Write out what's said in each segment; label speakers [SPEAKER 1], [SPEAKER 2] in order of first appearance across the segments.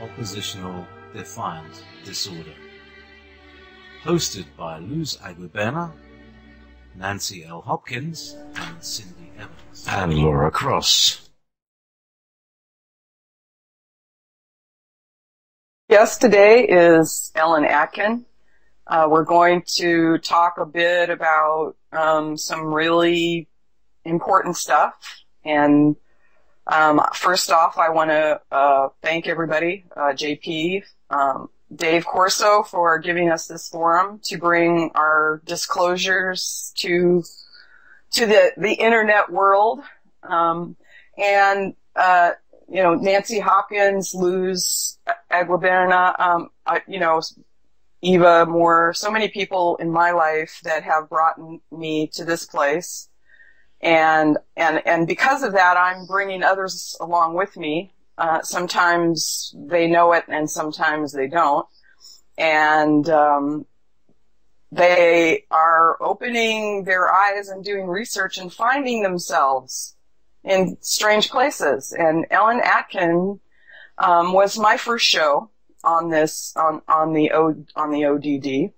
[SPEAKER 1] Oppositional Defiant Disorder. Hosted by Luz Augguirebene, Nancy L. Hopkins, and Cindy Evans. And Laura Cross.
[SPEAKER 2] Guest today is Ellen Atkin. We're going to talk a bit about some really important stuff. And first off, I want to thank everybody, JP, Dave Corso, for giving us this forum to bring our disclosures to the internet world. Nancy Hopkins, Luz Augguirebene, Eva Moore, so many people in my life that have brought me to this place. And because of that, I'm bringing others along with me. Sometimes they know it and sometimes they don't. And they are opening their eyes and doing research and finding themselves in strange places. And Ellen Atkin was my first show on this on the ODD.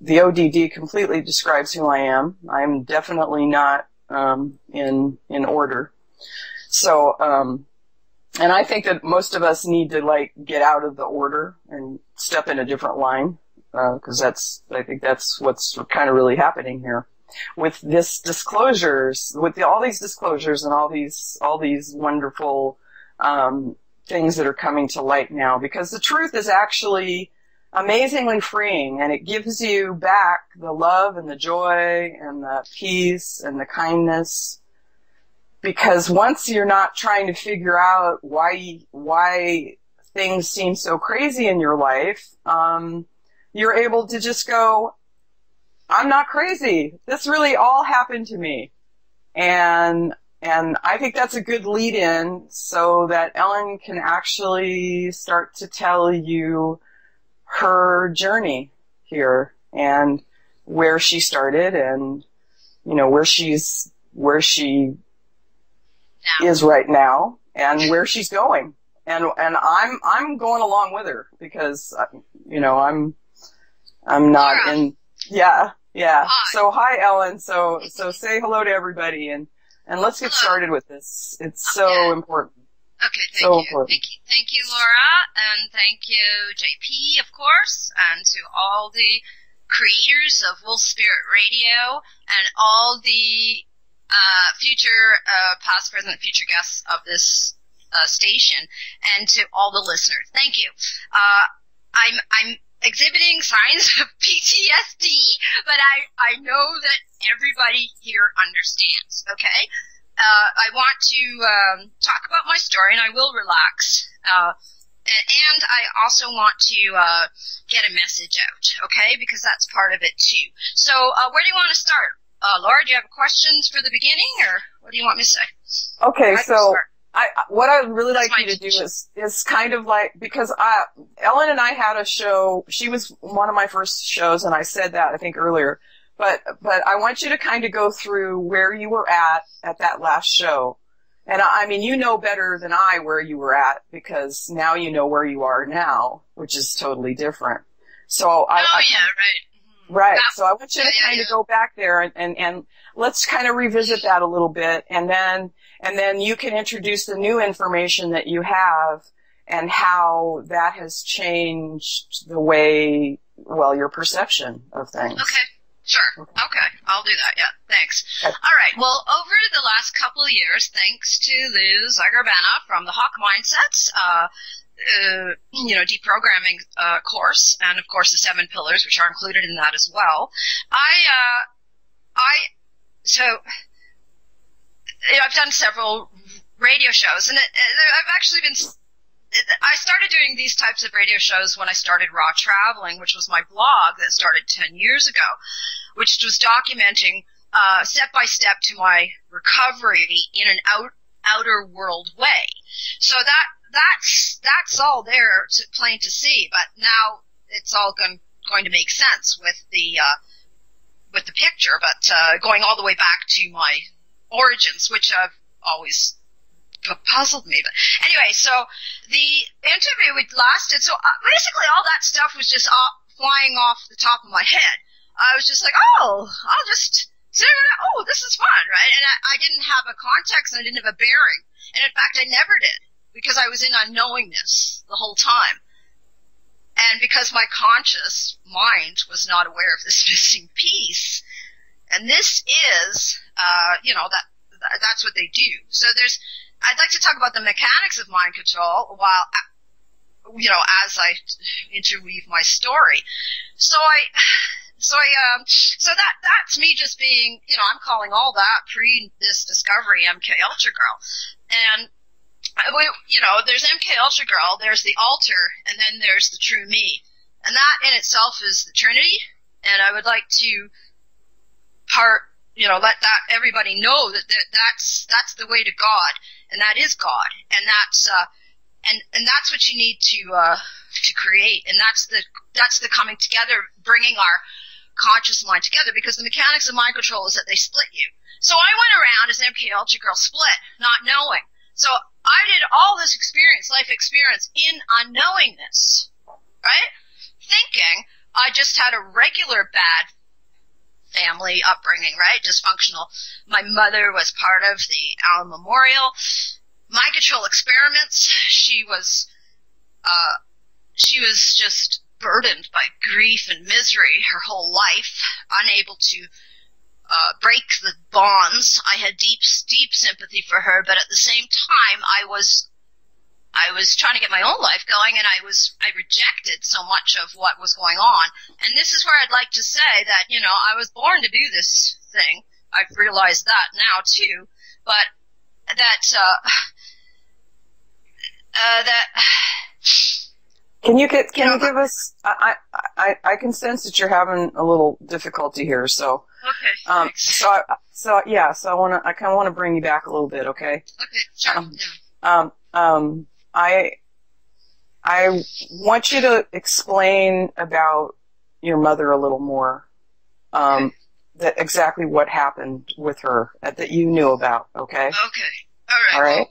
[SPEAKER 2] The ODD completely describes who I am. I'm definitely not in order. So, and I think that most of us need to get out of the order and step in a different line, because I think that's what's kind of really happening here with this disclosures, with all these disclosures and all these wonderful things that are coming to light now, because the truth is actually amazingly freeing, and it gives you back the love and the joy and the peace and the kindness. Because once you're not trying to figure out why things seem so crazy in your life, you're able to just go, I'm not crazy. This really all happened to me. And I think that's a good lead-in so that Ellen can actually start to tell you her journey here and where she started and, where she is right now and where she's going. And I'm going along with her because, I'm not in, yeah. Hi. So hi, Ellen. So say hello to everybody and let's get started with this. It's so important.
[SPEAKER 3] Okay, thank you. Thank you, Laura, and thank you, JP, of course, and to all the creators of Wolf Spirit Radio and all the future, past, present, future guests of this station, and to all the listeners. Thank you. I'm exhibiting signs of PTSD, but I know that everybody here understands, okay? I want to talk about my story, and I will relax. And I also want to get a message out, okay? Because that's part of it, too. So where do you want to start? Laura, do you have questions for the beginning, or what do you want me to say?
[SPEAKER 2] Okay, so what I would really like you to do is kind of because Ellen and I had a show. She was one of my first shows, and I said that, I think, earlier. But I want you to kind of go through where you were at that last show. And I mean, you know better than I where you were at, because now you know where you are now, which is totally different. So
[SPEAKER 3] right.
[SPEAKER 2] Right. So I want you to kind of go back there and let's kind of revisit that a little bit, and then you can introduce the new information that you have and how that has changed the way, your perception of things.
[SPEAKER 3] Okay. Sure. Okay. I'll do that. Yeah. Thanks.
[SPEAKER 2] Okay.
[SPEAKER 3] All right. Well, over the last couple of years, thanks to Luz Augguirebene from the Hawk Mindsets, deprogramming course, and of course the 7 pillars, which are included in that as well. I've done several radio shows, and I've actually been. I started doing these types of radio shows when I started Raw Traveling, which was my blog that started 10 years ago, which was documenting step by step to my recovery in an outer world way. So that's all there, plain to see. But now it's all going to make sense with the picture. But going all the way back to my origins, which I've always puzzled me. But anyway, so the interview lasted. So basically, all that stuff was just flying off the top of my head. I was just like, oh, I'll just sit there. Oh, this is fun, right? And I didn't have a context, and I didn't have a bearing. And in fact, I never did, because I was in unknowingness the whole time. And because my conscious mind was not aware of this missing piece. And this is, that's what they do. So I'd like to talk about the mechanics of mind control while, as I interweave my story. So that's me just being, I'm calling all that pre this discovery MK Ultra Girl. And, there's MK Ultra Girl, there's the alter, and then there's the true me. And that in itself is the Trinity. And I would like to let that everybody know that's the way to God, and that is God. And that's, and that's what you need to create. And that's the coming together, bringing our conscious mind together, because the mechanics of mind control is that they split you. So I went around as MK Ultra Girl split, not knowing. So I did all this life experience in unknowingness, right? Thinking I just had a regular bad family upbringing, right? Dysfunctional. My mother was part of the Allen Memorial mind control experiments. She was just burdened by grief and misery her whole life, unable to break the bonds. I had deep sympathy for her, but at the same time, I was trying to get my own life going, and I rejected so much of what was going on. And this is where I'd like to say that, I was born to do this thing. I've realized that now too, but
[SPEAKER 2] Can you give us? I can sense that you're having a little difficulty here. So
[SPEAKER 3] okay.
[SPEAKER 2] So I kind of want to bring you back a little bit. Okay.
[SPEAKER 3] Okay. Sure.
[SPEAKER 2] I want you to explain about your mother a little more.
[SPEAKER 3] Okay.
[SPEAKER 2] That exactly what happened with her that you knew about. Okay.
[SPEAKER 3] Okay.
[SPEAKER 2] All right.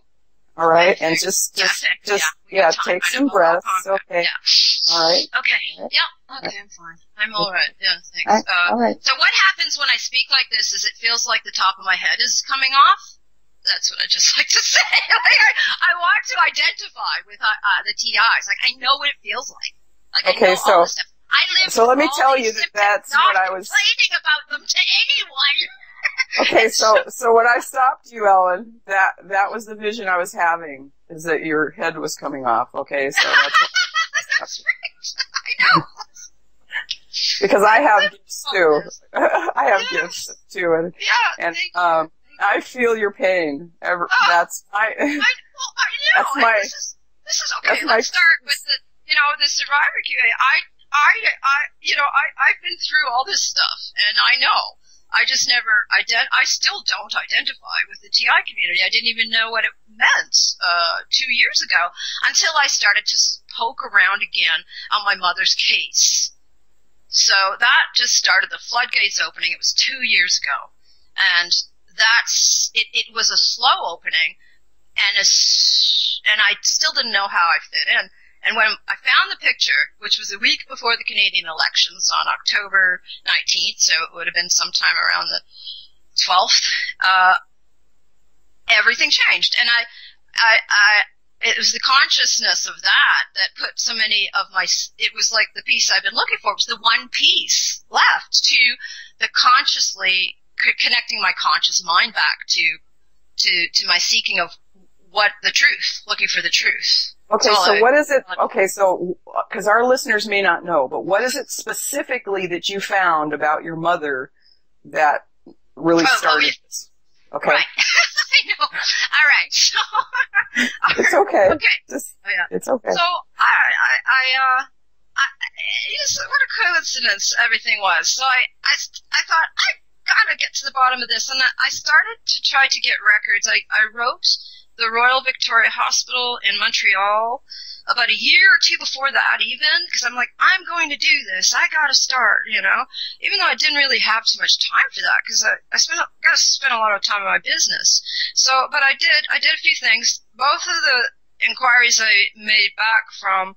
[SPEAKER 2] All right, and just take some breaths. Okay.
[SPEAKER 3] Yeah.
[SPEAKER 2] All right.
[SPEAKER 3] Okay. Yeah. Okay, I'm fine. I'm all right. Yeah, thanks.
[SPEAKER 2] All right.
[SPEAKER 3] So what happens when I speak like this is it feels like the top of my head is coming off. That's what I just like to say. I want to identify with the TIs. Like, I know what it feels like.
[SPEAKER 2] Okay,
[SPEAKER 3] I know all this stuff. I live
[SPEAKER 2] so let me
[SPEAKER 3] all
[SPEAKER 2] tell
[SPEAKER 3] these
[SPEAKER 2] you that
[SPEAKER 3] symptoms,
[SPEAKER 2] that's what I was
[SPEAKER 3] complaining about them to anyone.
[SPEAKER 2] Okay, so when I stopped you, Ellen, that was the vision I was having, is that your head was coming off. Okay, so
[SPEAKER 3] that's right. I know.
[SPEAKER 2] Because I have gifts too. I have gifts too, and I feel your pain. This
[SPEAKER 3] is okay. Let's start with the survivor QA. I've been through all this stuff, and I know. I just never I still don't identify with the TI community. I didn't even know what it meant 2 years ago until I started to poke around again on my mother's case. So that just started the floodgates opening. It was 2 years ago, and it was a slow opening, and I still didn't know how I fit in. And when I found the picture, which was a week before the Canadian elections on October 19th, so it would have been sometime around the 12th, everything changed. And it was the consciousness of that put so many of it was like the piece I've been looking for. It was the one piece left to the consciously connecting my conscious mind back to my seeking of the truth, looking for the truth.
[SPEAKER 2] Okay, so what is it? Okay, so because our listeners may not know, but what is it specifically that you found about your mother that really started this? Okay.
[SPEAKER 3] Right. I know. All right. So
[SPEAKER 2] it's okay.
[SPEAKER 3] Okay.
[SPEAKER 2] It's okay.
[SPEAKER 3] So what a coincidence everything was. So I thought I gotta get to the bottom of this, and I started to try to get records. I wrote the Royal Victoria Hospital in Montreal about a year or two before that even, because I'm like, I'm going to do this. I got to start, you know, even though I didn't really have too much time for that because I got to spend a lot of time on my business. So, but I did a few things. Both of the inquiries I made back from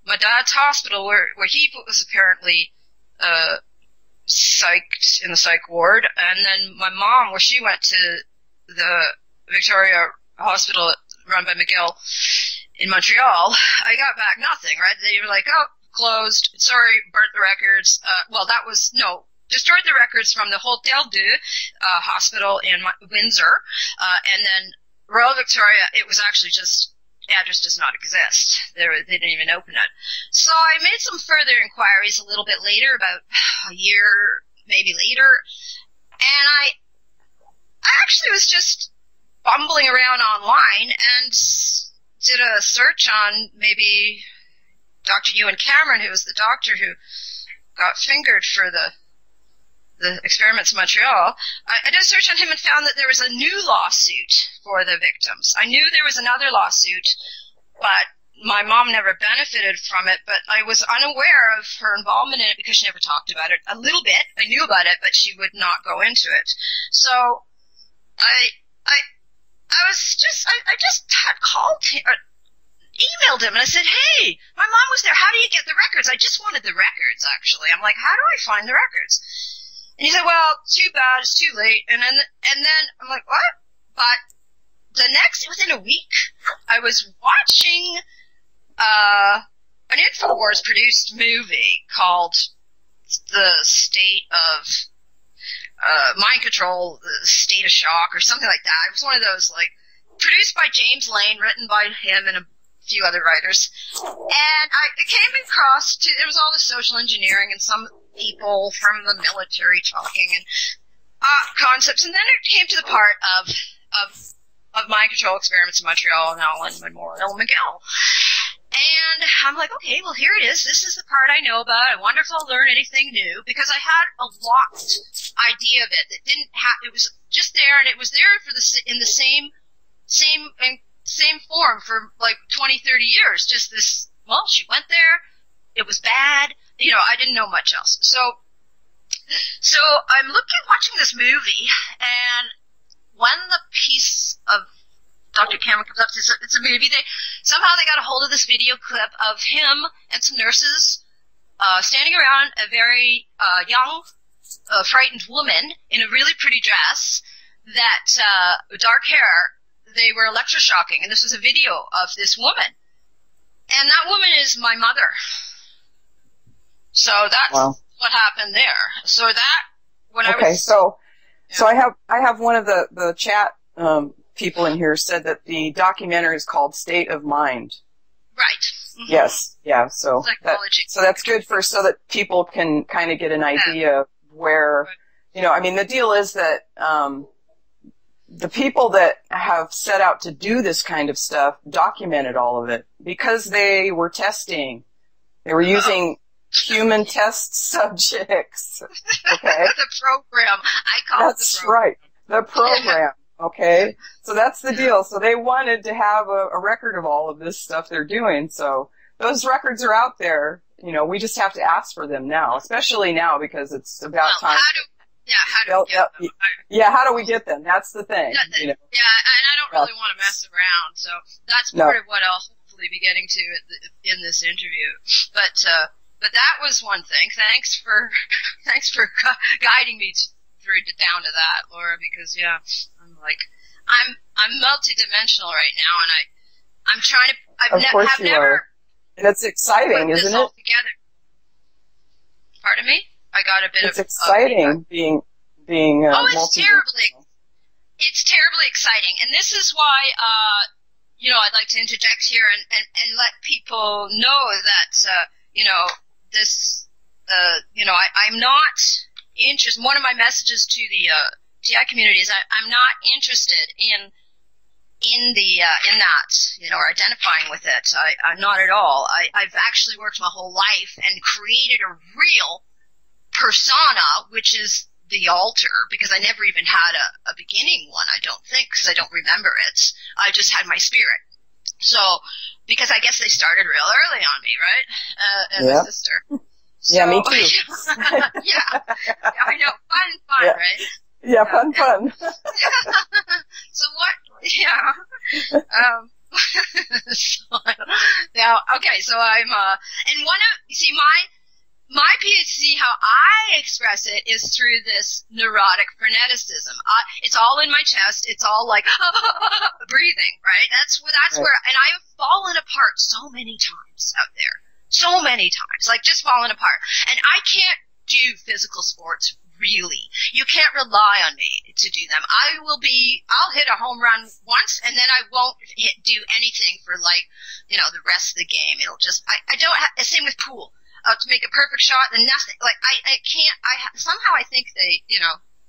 [SPEAKER 3] my dad's hospital where he was apparently psyched in the psych ward, and then my mom where she went to the Victoria Hospital run by McGill in Montreal, I got back nothing, right? They were like, oh, closed, sorry, burnt the records. Destroyed the records from the Hotel Dieu hospital in Windsor, and then Royal Victoria, it was actually just, the address does not exist. They didn't even open it. So I made some further inquiries a little bit later, about a year, maybe later, and I actually was just bumbling around online and did a search on maybe Dr. Ewan Cameron, who was the doctor who got fingered for the experiments in Montreal. I did a search on him and found that there was a new lawsuit for the victims. I knew there was another lawsuit, but my mom never benefited from it, but I was unaware of her involvement in it because she never talked about it. A little bit. I knew about it, but she would not go into it. So I just had called him, or emailed him, and I said, hey, my mom was there. How do you get the records? I just wanted the records, actually. I'm like, how do I find the records? And he said, well, too bad, it's too late. And then I'm like, what? But within a week, I was watching an InfoWars produced movie called The State of Mind Control, The State of Shock, or something like that. It was one of those, like, produced by James Lane, written by him and a few other writers. And it came across it was all the social engineering and some people from the military talking and concepts, and then it came to the part of mind control experiments in Montreal and Allen Memorial McGill. And I'm like, okay, well, here it is. This is the part I know about. I wonder if I'll learn anything new, because I had a locked idea of it that didn't have. It was just there, and it was there in the same form for like 20, 30 years. Just this. Well, she went there. It was bad. You know, I didn't know much else. So I'm watching this movie, and when the piece of Dr. Cameron comes up, it's a movie. Somehow they got a hold of this video clip of him and some nurses standing around a very young, frightened woman in a really pretty dress with dark hair. They were electroshocking, and this was a video of this woman. And that woman is my mother. So that's what happened there. So that, when I was...
[SPEAKER 2] So I have one of the chat people in here said that the documentary is called State of Mind.
[SPEAKER 3] Right. Mm-hmm.
[SPEAKER 2] Yes. Yeah. So that's good so that people can kind of get an idea of where, you know, I mean, the deal is that, the people that have set out to do this kind of stuff documented all of it because they were testing. They were using human test subjects. Okay.
[SPEAKER 3] The program. I call it the program.
[SPEAKER 2] Right. The program. Okay. So that's the deal. So they wanted to have a record of all of this stuff they're doing. So those records are out there. You know, we just have to ask for them now, especially now because it's about time.
[SPEAKER 3] How
[SPEAKER 2] do we get them? That's the thing. You know?
[SPEAKER 3] Yeah, and I don't really want to mess around, so that's part of what I'll hopefully be getting to in this interview. But that was one thing. Thanks for guiding me down to that, Laura, because I'm multidimensional right now, and I'm trying to. I've never.
[SPEAKER 2] And it's exciting, isn't it?
[SPEAKER 3] Together. Pardon me? I got a bit
[SPEAKER 2] It's exciting being
[SPEAKER 3] it's terribly exciting. And this is why, I'd like to interject here and let people know that, I'm not interested. One of my messages to the, TI community is I'm not interested in that, or identifying with it. I'm not at all. I've actually worked my whole life and created a real persona, which is the altar, because I never even had a beginning one, I don't think, because I don't remember it. I just had my spirit. So, because I guess they started real early on me, right? And my sister. So,
[SPEAKER 2] yeah, me too.
[SPEAKER 3] Yeah, I know. Fun, right?
[SPEAKER 2] Yeah, fun.
[SPEAKER 3] So what, yeah. So, now, okay, so I'm, and you see, my PhD, how I express it is through this neurotic freneticism. It's all in my chest. It's all like breathing, right? That's
[SPEAKER 2] right.
[SPEAKER 3] where, and I have fallen apart so many times out there. So many times, like just fallen apart. And I can't do physical sports, really. You can't rely on me to do them. I'll hit a home run once, and then I won't do anything for like, the rest of the game. It'll just, I don't have, same with pool. To make a perfect shot and nothing. Like, I can't, somehow I think they,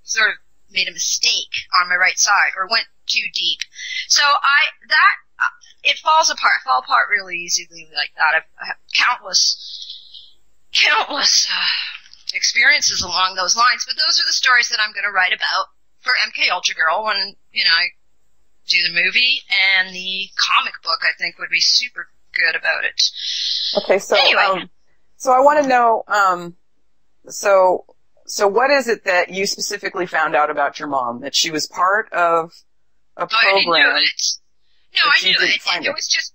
[SPEAKER 3] sort of made a mistake on my right side or went too deep. So it falls apart. I fall apart really easily like that. I have countless experiences along those lines, but those are the stories that I'm going to write about for MK Ultra Girl when, I do the movie, and the comic book I think would be super good about it.
[SPEAKER 2] Okay, so,
[SPEAKER 3] anyway.
[SPEAKER 2] So I want to know, so what is it that you specifically found out about your mom? That she was part of a program?
[SPEAKER 3] I didn't know it. No, I knew it. And it was just,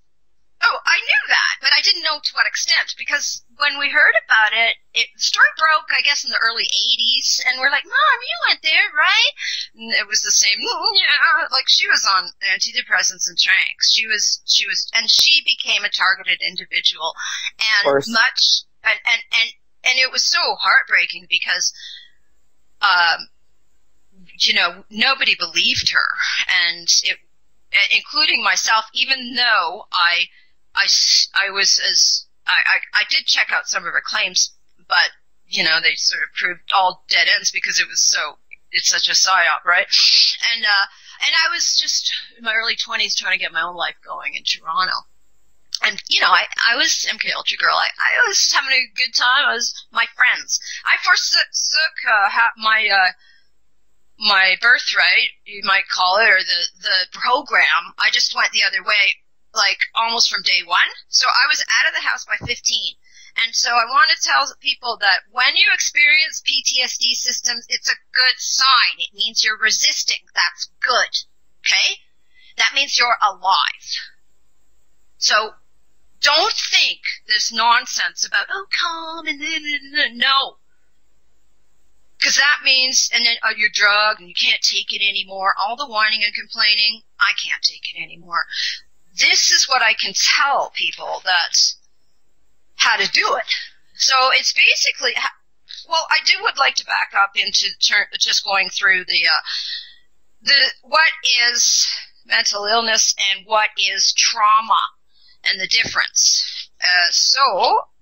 [SPEAKER 3] I knew that, but I didn't know to what extent, because when we heard about it, the story broke, I guess, in the early 80s, and we're like, Mom, you went there, right? And it was the same, yeah, like she was on antidepressants and tranks. She was, and she became a targeted individual, and much. And it was so heartbreaking because, nobody believed her, and including myself, even though I did check out some of her claims, but, they sort of proved all dead ends because it's such a psyop, right? And I was just in my early 20s trying to get my own life going in Toronto. And, I was MK Ultra Girl. I was having a good time. I was my friends. I forsook my birthright, you might call it, or the program. I just went the other way, like, almost from day one. So I was out of the house by 15. And so I want to tell people that when you experience PTSD symptoms, it's a good sign. It means you're resisting. That's good. Okay? That means you're alive. So don't think this nonsense about, calm and no. Because that means, and then you're drugged and you can't take it anymore. All the whining and complaining, I can't take it anymore. This is what I can tell people that's how to do it. So it's basically, I would like to back up into just going through the what is mental illness and what is trauma and the difference.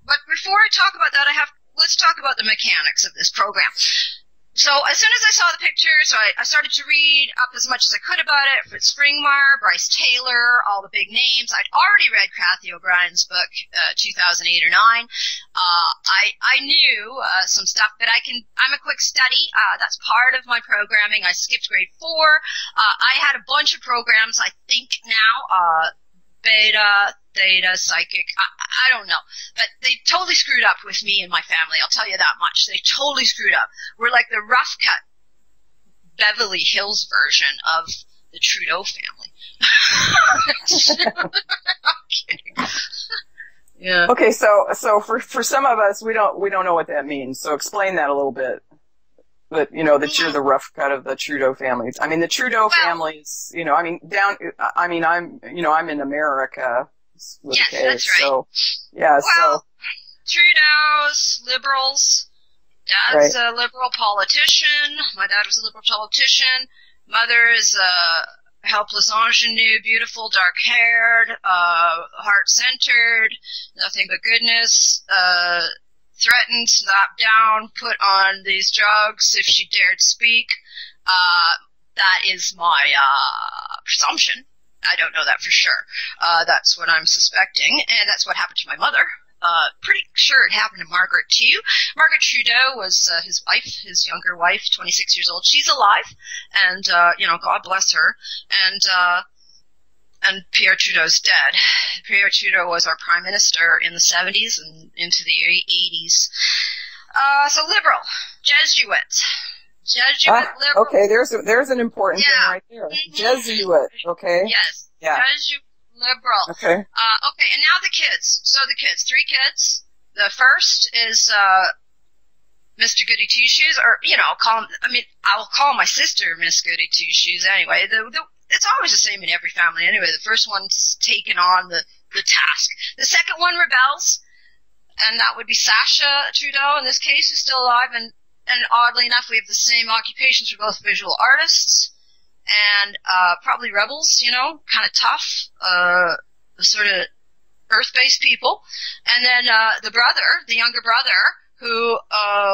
[SPEAKER 3] But before I talk about that, let's talk about the mechanics of this program. So as soon as I saw the pictures, I started to read up as much as I could about it. Fritz Springmeier, Bryce Taylor, all the big names. I'd already read Kathy O'Brien's book, 2008 or 9. I knew some stuff, but I'm a quick study. That's part of my programming. I skipped grade 4. I had a bunch of programs, I think now, beta, theta, psychic, I don't know. But they totally screwed up with me and my family, I'll tell you that much. They totally screwed up. We're like the rough cut Beverly Hills version of the Trudeau family. I'm kidding. Yeah.
[SPEAKER 2] Okay, so for some of us, we don't know what that means. So explain that a little bit. But, that you're the rough cut of the Trudeau family. I mean, the Trudeau families, I'm in America.
[SPEAKER 3] Yes, that's right.
[SPEAKER 2] So, yeah,
[SPEAKER 3] Trudeau's, liberals, dad's a liberal politician. My dad was a liberal politician. Mother is a helpless ingenue, beautiful, dark-haired, heart-centered, nothing but goodness, threatened, slapped down, put on these drugs if she dared speak. That is my presumption. I don't know that for sure. That's what I'm suspecting, and that's what happened to my mother. Pretty sure it happened to Margaret too. Margaret Trudeau was his wife, his younger wife, 26 years old. She's alive, and God bless her. and Pierre Trudeau's dead. Pierre Trudeau was our prime minister in the 70s and into the 80s. So liberal, Jesuit, liberal.
[SPEAKER 2] Okay, there's an important thing right there. Mm-hmm. Jesuit, okay.
[SPEAKER 3] Yes.
[SPEAKER 2] Yeah.
[SPEAKER 3] Jesuit liberal.
[SPEAKER 2] Okay.
[SPEAKER 3] Okay, and now the kids. So the kids, 3 kids. The first is Mr. Goody Two Shoes, or I'll call my sister Miss Goody Two Shoes anyway. It's always the same in every family anyway. The first one's taken on the task. The second one rebels, and that would be Sasha Trudeau in this case, who's still alive, and oddly enough, we have the same occupations. We're both visual artists, and probably rebels, kind of tough, sort of earth-based people. And then the younger brother, who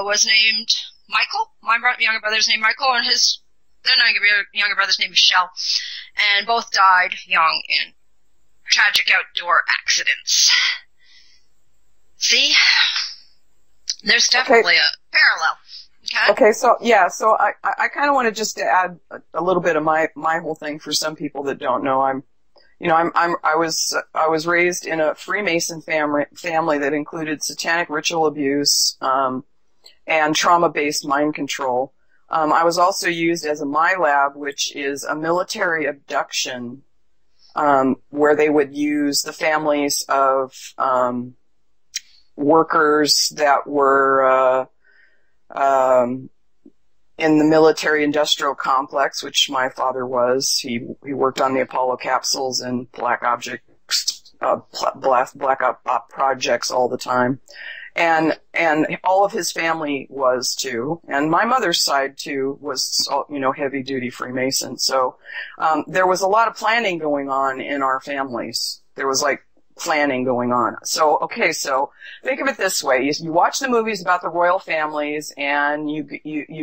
[SPEAKER 3] was named Michael. My younger brother's named Michael, and their younger brother's name is Michelle. And both died young in tragic outdoor accidents. See? There's definitely a parallel.
[SPEAKER 2] Okay, so I kind of wanted just to add a little bit of my whole thing for some people that don't know. I was raised in a Freemason family that included satanic ritual abuse and trauma-based mind control. I was also used as a MyLab, which is a military abduction, where they would use the families of workers that were in the military-industrial complex, which my father was. He worked on the Apollo capsules and black op projects all the time, and all of his family was too. And my mother's side too was, heavy-duty Freemason. So there was a lot of planning going on in our families. There was planning going on. So think of it this way. You watch the movies about the royal families, and you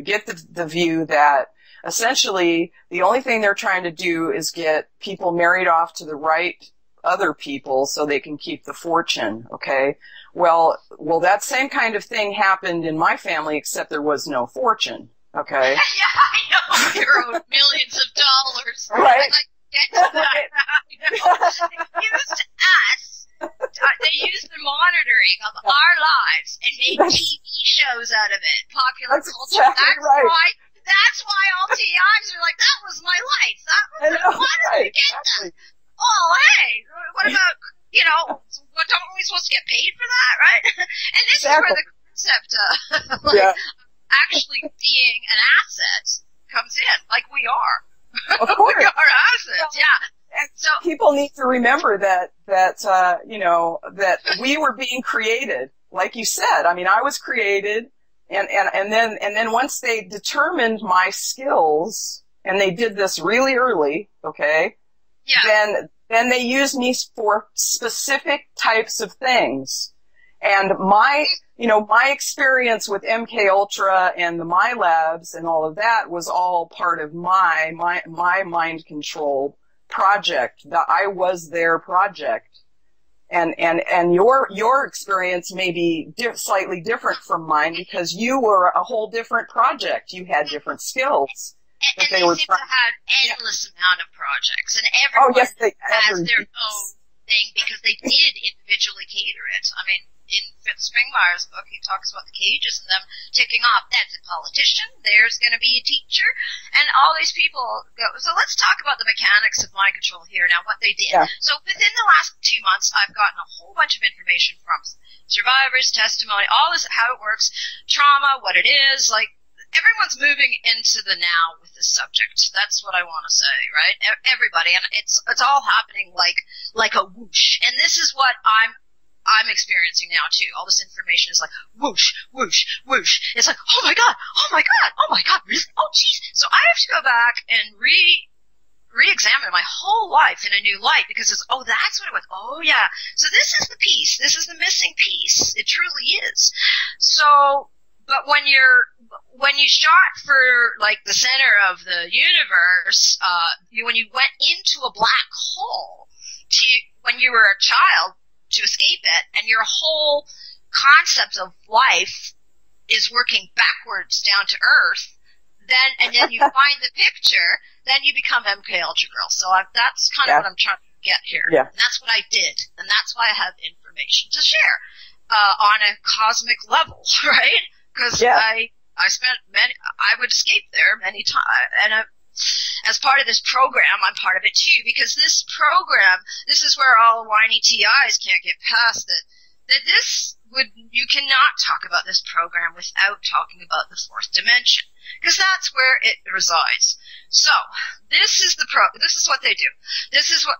[SPEAKER 2] get the view that essentially the only thing they're trying to do is get people married off to the right other people so they can keep the fortune, okay? Well, that same kind of thing happened in my family, except there was no fortune, okay?
[SPEAKER 3] Yeah, I know. You owed millions of dollars.
[SPEAKER 2] Right.
[SPEAKER 3] They used the monitoring of our lives and made TV shows out of it. Popular culture.
[SPEAKER 2] Exactly
[SPEAKER 3] That's why all TIs are like, that was my life. Why did we get that? Oh, hey, what about, don't we supposed to get paid for that, right? And this is where the concept of actually being an asset comes in, like we are.
[SPEAKER 2] Of course.
[SPEAKER 3] We are assets,
[SPEAKER 2] And so people need to remember that we were being created. Like you said, I was created, and then once they determined my skills, and they did this really early, okay? Yeah. Then they used me for specific types of things. And my experience with MK Ultra and the MyLabs and all of that was all part of my mind control project. I was their project. And your experience may be slightly different from mine because you were a whole different project. You had different skills.
[SPEAKER 3] And they seem to have endless amount of projects, and everyone has their own thing because they did individually cater it. In Fitz Springmeier's book, he talks about the cages and them ticking off. That's a politician. There's going to be a teacher, and all these people go. So let's talk about the mechanics of mind control here now. What they did. Yeah. So within the last 2 months, I've gotten a whole bunch of information from survivors, testimony, all this, how it works, trauma, what it is, everyone's moving into the now with this subject. That's what I want to say, right? Everybody, and it's all happening like a whoosh. And this is what I'm experiencing now too. All this information is like whoosh, whoosh, whoosh. It's like, oh my god, really? Oh jeez. So I have to go back and re-examine my whole life in a new light because that's what it was. Oh yeah. So this is the piece. This is the missing piece. It truly is. So, but when you shot for the center of the universe, when you went into a black hole when you were a child to escape it, and your whole concept of life is working backwards down to Earth, and then you find the picture, then you become MK Ultra Girl. So that's kind of what I'm trying to get here.
[SPEAKER 2] Yeah.
[SPEAKER 3] And that's what I did. And that's why I have information to share, on a cosmic level, right? Because I would escape there many times. And as part of this program, I'm part of it too, because this program, this is where all whiny TIs can't get past it. You cannot talk about this program without talking about the fourth dimension, because that's where it resides. So, this is what they do. This is what,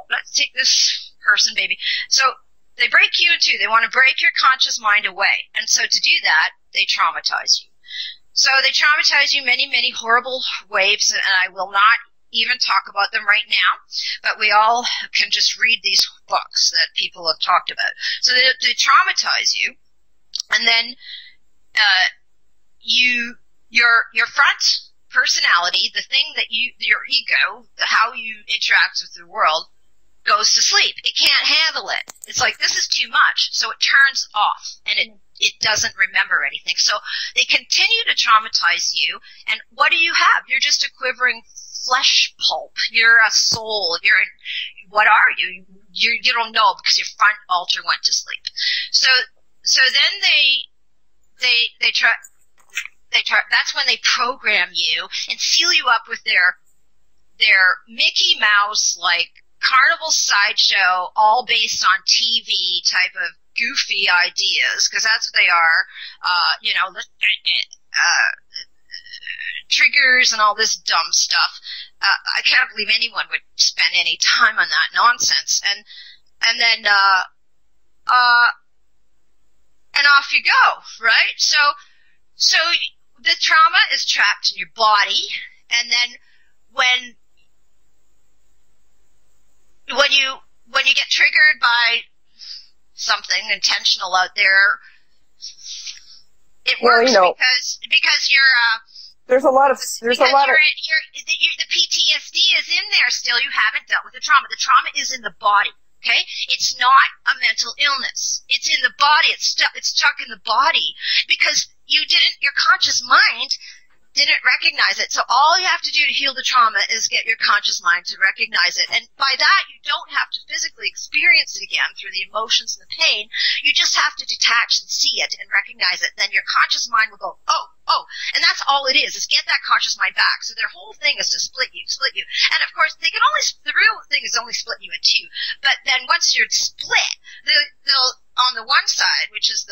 [SPEAKER 3] let's take this person, baby. So, they break you in two. They want to break your conscious mind away. And so to do that, they traumatize you. So they traumatize you many, many horrible ways, and I will not even talk about them right now, but we all can just read these books that people have talked about. So they traumatize you, and then your front personality, the thing that your ego, how you interact with the world, goes to sleep. It can't handle it. It's like, this is too much. So it turns off, and it doesn't remember anything. So they continue to traumatize you, and what do you have? You're just a quivering flesh pulp. You're a soul. What are you? You don't know, because your front altar went to sleep. So then they try, that's when they program you and seal you up with their Mickey Mouse, like, carnival sideshow, all based on TV type of goofy ideas, because that's what they are. Triggers and all this dumb stuff. I can't believe anyone would spend any time on that nonsense. And then off you go, right? So the trauma is trapped in your body, and then when you get triggered by something intentional out there, it works because you're
[SPEAKER 2] the
[SPEAKER 3] PTSD is in there still. You haven't dealt with the trauma. The trauma is in the body. Okay? It's not a mental illness. It's in the body. It's stuck in the body because your conscious mind didn't recognize it. So all you have to do to heal the trauma is get your conscious mind to recognize it. And by that, you don't have to physically experience it again through the emotions and the pain. You just have to detach and see it and recognize it. Then your conscious mind will go, oh. And that's all it is get that conscious mind back. So their whole thing is to split you. And of course, the real thing is only split you in two. But then once you're split, they'll on the one side, which is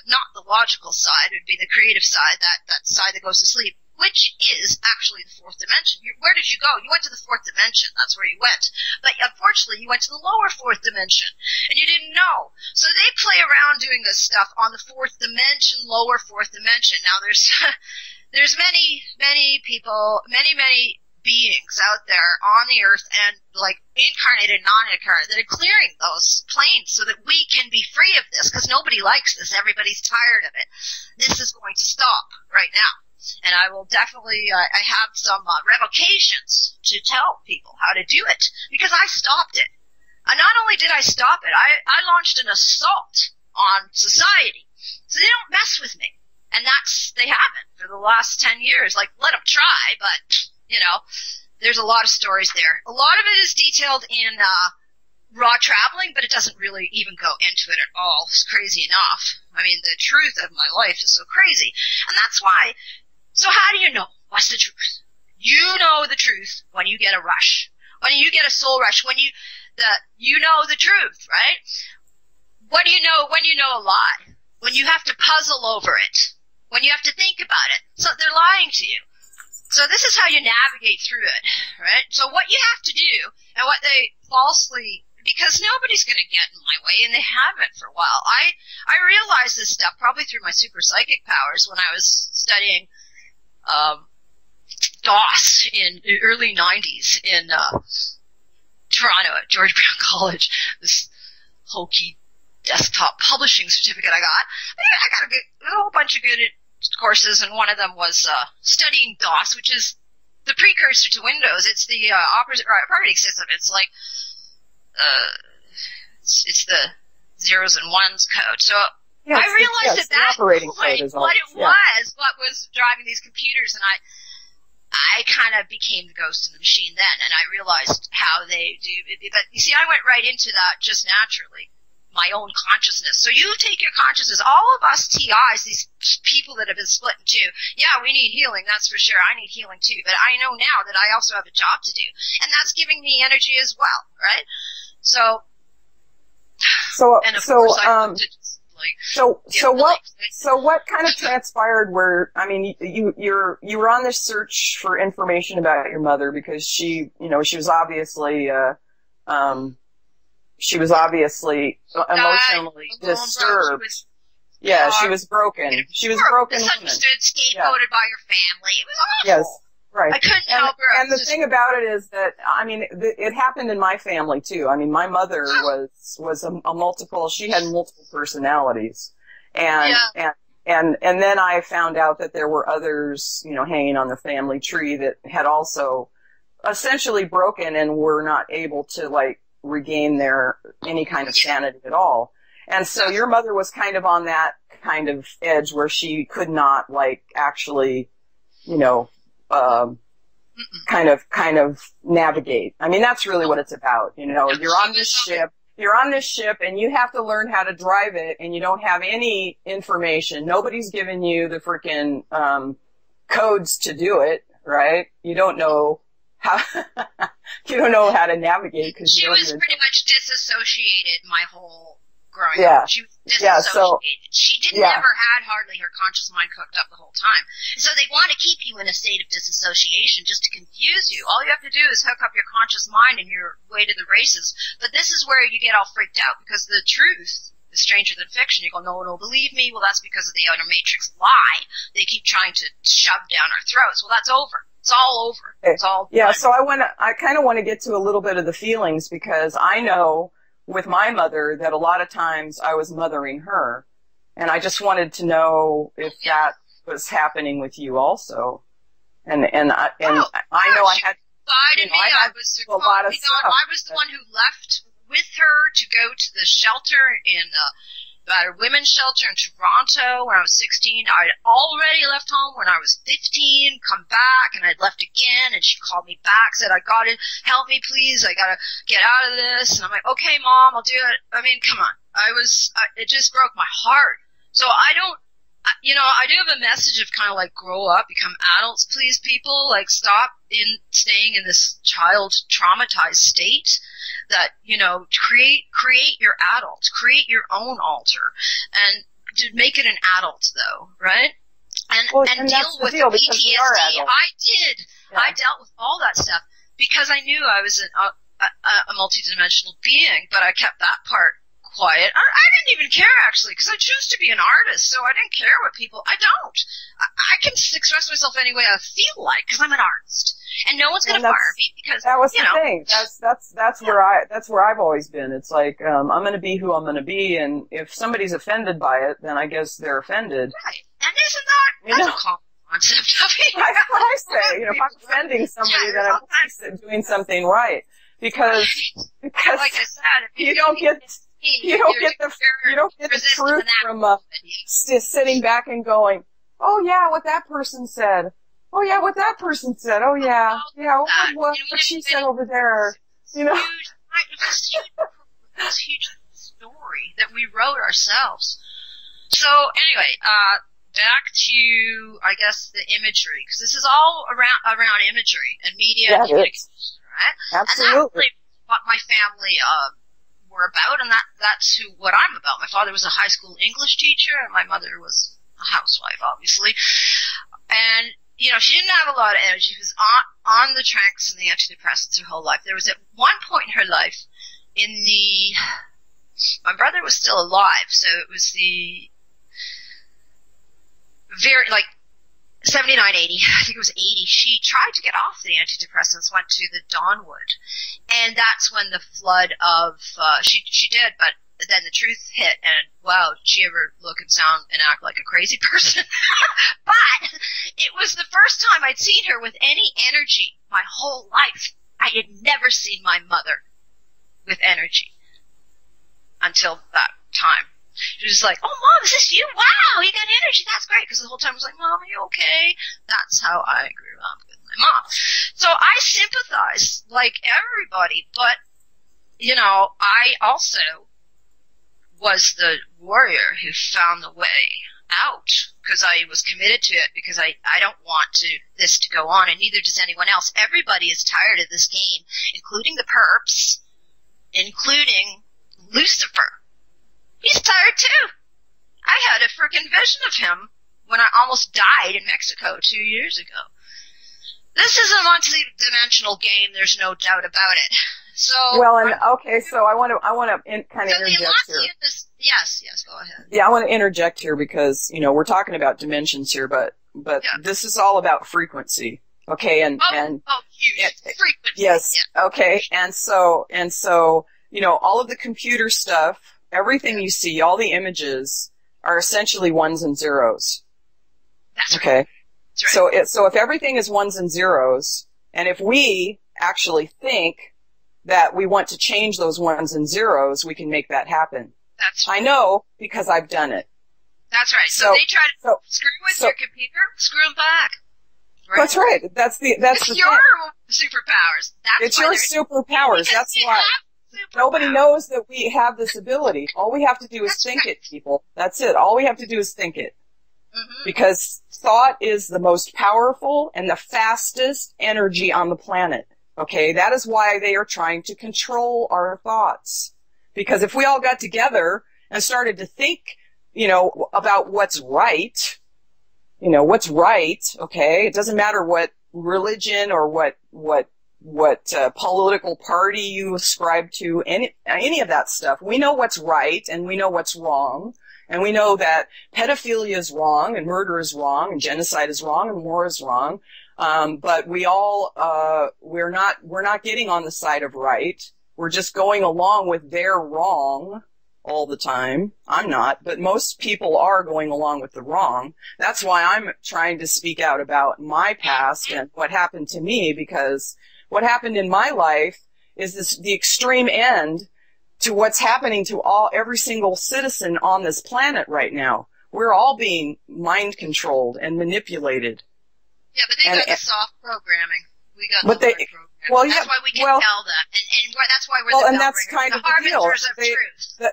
[SPEAKER 3] not the logical side, would be the creative side, that side that goes to sleep, which is actually the fourth dimension. Where did you go? You went to the fourth dimension. That's where you went. But unfortunately, you went to the lower fourth dimension, and you didn't know. So they play around doing this stuff on the fourth dimension, lower fourth dimension. Now there's many, many people, many beings out there on the earth, and like incarnated and non-incarnated, that are clearing those planes so that we can be free of this, because nobody likes this. Everybody's tired of it. This is going to stop right now. And I will definitely, I have some revocations to tell people how to do it, because I stopped it. And not only did I stop it, I launched an assault on society. So they don't mess with me. And they haven't for the last 10 years. Like, let them try, but there's a lot of stories there. A lot of it is detailed in Raw Traveling, but it doesn't really even go into it at all. It's crazy enough. I mean, the truth of my life is so crazy. And that's why. So how do you know what's the truth? You know the truth when you get a rush. When you get a soul rush. When you know the truth, right? What do you know when you know a lie? When you have to puzzle over it. When you have to think about it. So they're lying to you. So this is how you navigate through it, right? So what you have to do, and what they falsely, because nobody's going to get in my way, and they haven't for a while. I realized this stuff probably through my super psychic powers when I was studying DOS in the early 90s in Toronto at George Brown College. This hokey desktop publishing certificate I got. I got a whole bunch of good courses, and one of them was studying DOS, which is the precursor to Windows. It's the operating system. It's like it's the zeros and ones code. So I realized that
[SPEAKER 2] operating code is
[SPEAKER 3] what it was, what was driving these computers, and I kind of became the ghost in the machine then, and I realized how they do. But you see, I went right into that just naturally, my own consciousness. So you take your consciousness. All of us TIs, these people that have been split in two, yeah, we need healing, that's for sure. I need healing too. But I know now that I also have a job to do, and that's giving me energy as well, right? So
[SPEAKER 2] what kind of transpired where, I mean, you were on this search for information about your mother because she was obviously emotionally disturbed. She was broken. She was broken.
[SPEAKER 3] Misunderstood, scapegoated by your family. It was awful.
[SPEAKER 2] Yes. Right.
[SPEAKER 3] I couldn't help her.
[SPEAKER 2] And the thing about it is that, I mean, it happened in my family too. I mean, my mother was a multiple, she had multiple personalities. And then I found out that there were others, hanging on the family tree that had also essentially broken and were not able to, like, regain any kind of sanity at all. And so your mother was kind of on that kind of edge where she could not, like, actually, kind of navigate. I mean, that's really what it's about. You're on this ship and you have to learn how to drive it, and you don't have any information. Nobody's given you the freaking codes to do it, right? You don't know how to navigate because
[SPEAKER 3] she was pretty much disassociated my whole growing up. She was disassociated. She never had hardly her conscious mind cooked up the whole time. So they want to keep you in a state of disassociation just to confuse you. All you have to do is hook up your conscious mind and you're way to the races. But this is where you get all freaked out because the truth is stranger than fiction. You go, no one will believe me. Well, that's because of the outer matrix lie they keep trying to shove down our throats. Well, that's over. It's all over. It's all done.
[SPEAKER 2] So I kind of want to get to a little bit of the feelings because I know with my mother that a lot of times I was mothering her, and I just wanted to know if that was happening with you also. And I know I had
[SPEAKER 3] I was
[SPEAKER 2] a lot of stuff.
[SPEAKER 3] I was the one who left with her to go to the shelter in a women's shelter in Toronto when I was 16. I'd already left home when I was 15, come back, and I'd left again, and she called me back, said, I got it, help me please, I gotta get out of this. And I'm like, okay, Mom, I'll do it. I mean, come on. It just broke my heart. So I do have a message of kind of like grow up, become adults, please, people. Like, stop staying in this child traumatized state. That, create your adult, create your own altar, and to make it an adult, though, right? And deal with the PTSD. I did. Yeah. I dealt with all that stuff because I knew I was a multidimensional being, but I kept that part quiet. I didn't even care, actually, because I choose to be an artist, so I didn't care what people. I don't. I can express myself any way I feel like because I'm an artist. And no one's going to fire me because
[SPEAKER 2] that was the thing. That's where I've always been. It's like I'm going to be who I'm going to be, and if somebody's offended by it, then I guess they're offended.
[SPEAKER 3] Right. And isn't that a common concept?
[SPEAKER 2] That's what I say. If I'm offending somebody, then I'm doing something right because
[SPEAKER 3] like I said,
[SPEAKER 2] you don't get the truth from sitting back and going, oh yeah, what that person said. Oh yeah, what that person said. Oh yeah, what she said over there.
[SPEAKER 3] It was this huge story that we wrote ourselves. So anyway, back to I guess the imagery, because this is all around imagery and media and communication, right?
[SPEAKER 2] Absolutely.
[SPEAKER 3] And that's really what my family were about, and that's what I'm about. My father was a high school English teacher, and my mother was a housewife, obviously, and. She didn't have a lot of energy. She was on the tranks and the antidepressants her whole life. There was at one point in her life my brother was still alive, so it was the 79, 80, I think it was 80. She tried to get off the antidepressants, went to the Dawnwood, and that's when the flood of, she did, but then the truth hit, and wow, did she ever look and sound and act like a crazy person? But it was the first time I'd seen her with any energy my whole life. I had never seen my mother with energy until that time. She was like, "Oh, Mom, is this you? Wow, you got energy. That's great." Because the whole time I was like, "Mom, are you okay?" That's how I grew up with my mom. So I sympathize like everybody, but, you know, I also was the warrior who found the way out because I was committed to it, because I don't want this to go on, and neither does anyone else. Everybody is tired of this game, including the perps, including Lucifer. He's tired too. I had a freaking vision of him when I almost died in Mexico 2 years ago. This is a multi-dimensional game. There's no doubt about it. So
[SPEAKER 2] well, and okay, so I want to kind of interject here.
[SPEAKER 3] Yes, go ahead.
[SPEAKER 2] Yeah, I want to interject here because, you know, we're talking about dimensions here, but yeah. This is all about frequency. Okay, and
[SPEAKER 3] huge frequency.
[SPEAKER 2] Yes.
[SPEAKER 3] Yeah.
[SPEAKER 2] Okay, and so, you know, all of the computer stuff, everything you see, all the images are essentially ones and zeros.
[SPEAKER 3] That's right.
[SPEAKER 2] Okay.
[SPEAKER 3] That's right.
[SPEAKER 2] So if everything is ones and zeros, and if we actually think that we want to change those ones and zeros, we can make that happen.
[SPEAKER 3] That's right.
[SPEAKER 2] I know because I've done it.
[SPEAKER 3] That's right. So they try to screw with your computer, screw them back. Right?
[SPEAKER 2] That's right. That's
[SPEAKER 3] it's your superpowers.
[SPEAKER 2] It's your superpowers. That's why. Nobody knows that we have this ability. All we have to do is think it, people. That's it. All we have to do is think it. Mm-hmm. Because thought is the most powerful and the fastest energy on the planet. Okay? That is why they are trying to control our thoughts. Because if we all got together and started to think, you know, about what's right, okay? It doesn't matter what religion or what political party you ascribe to, any of that stuff. We know what's right and we know what's wrong, and we know that pedophilia is wrong and murder is wrong and genocide is wrong and war is wrong. But we all we're not getting on the side of right. We're just going along with their wrong all the time. I'm not, but most people are going along with the wrong. That's why I'm trying to speak out about my past and what happened to me, because what happened in my life is the extreme end to what's happening to every single citizen on this planet right now. We're all being mind controlled and manipulated.
[SPEAKER 3] Yeah, but they got the soft programming. We got the hard programming.
[SPEAKER 2] Well,
[SPEAKER 3] that's why we can tell that, and that's why we're the
[SPEAKER 2] and that's kind of the deal.
[SPEAKER 3] Harbingers of truth.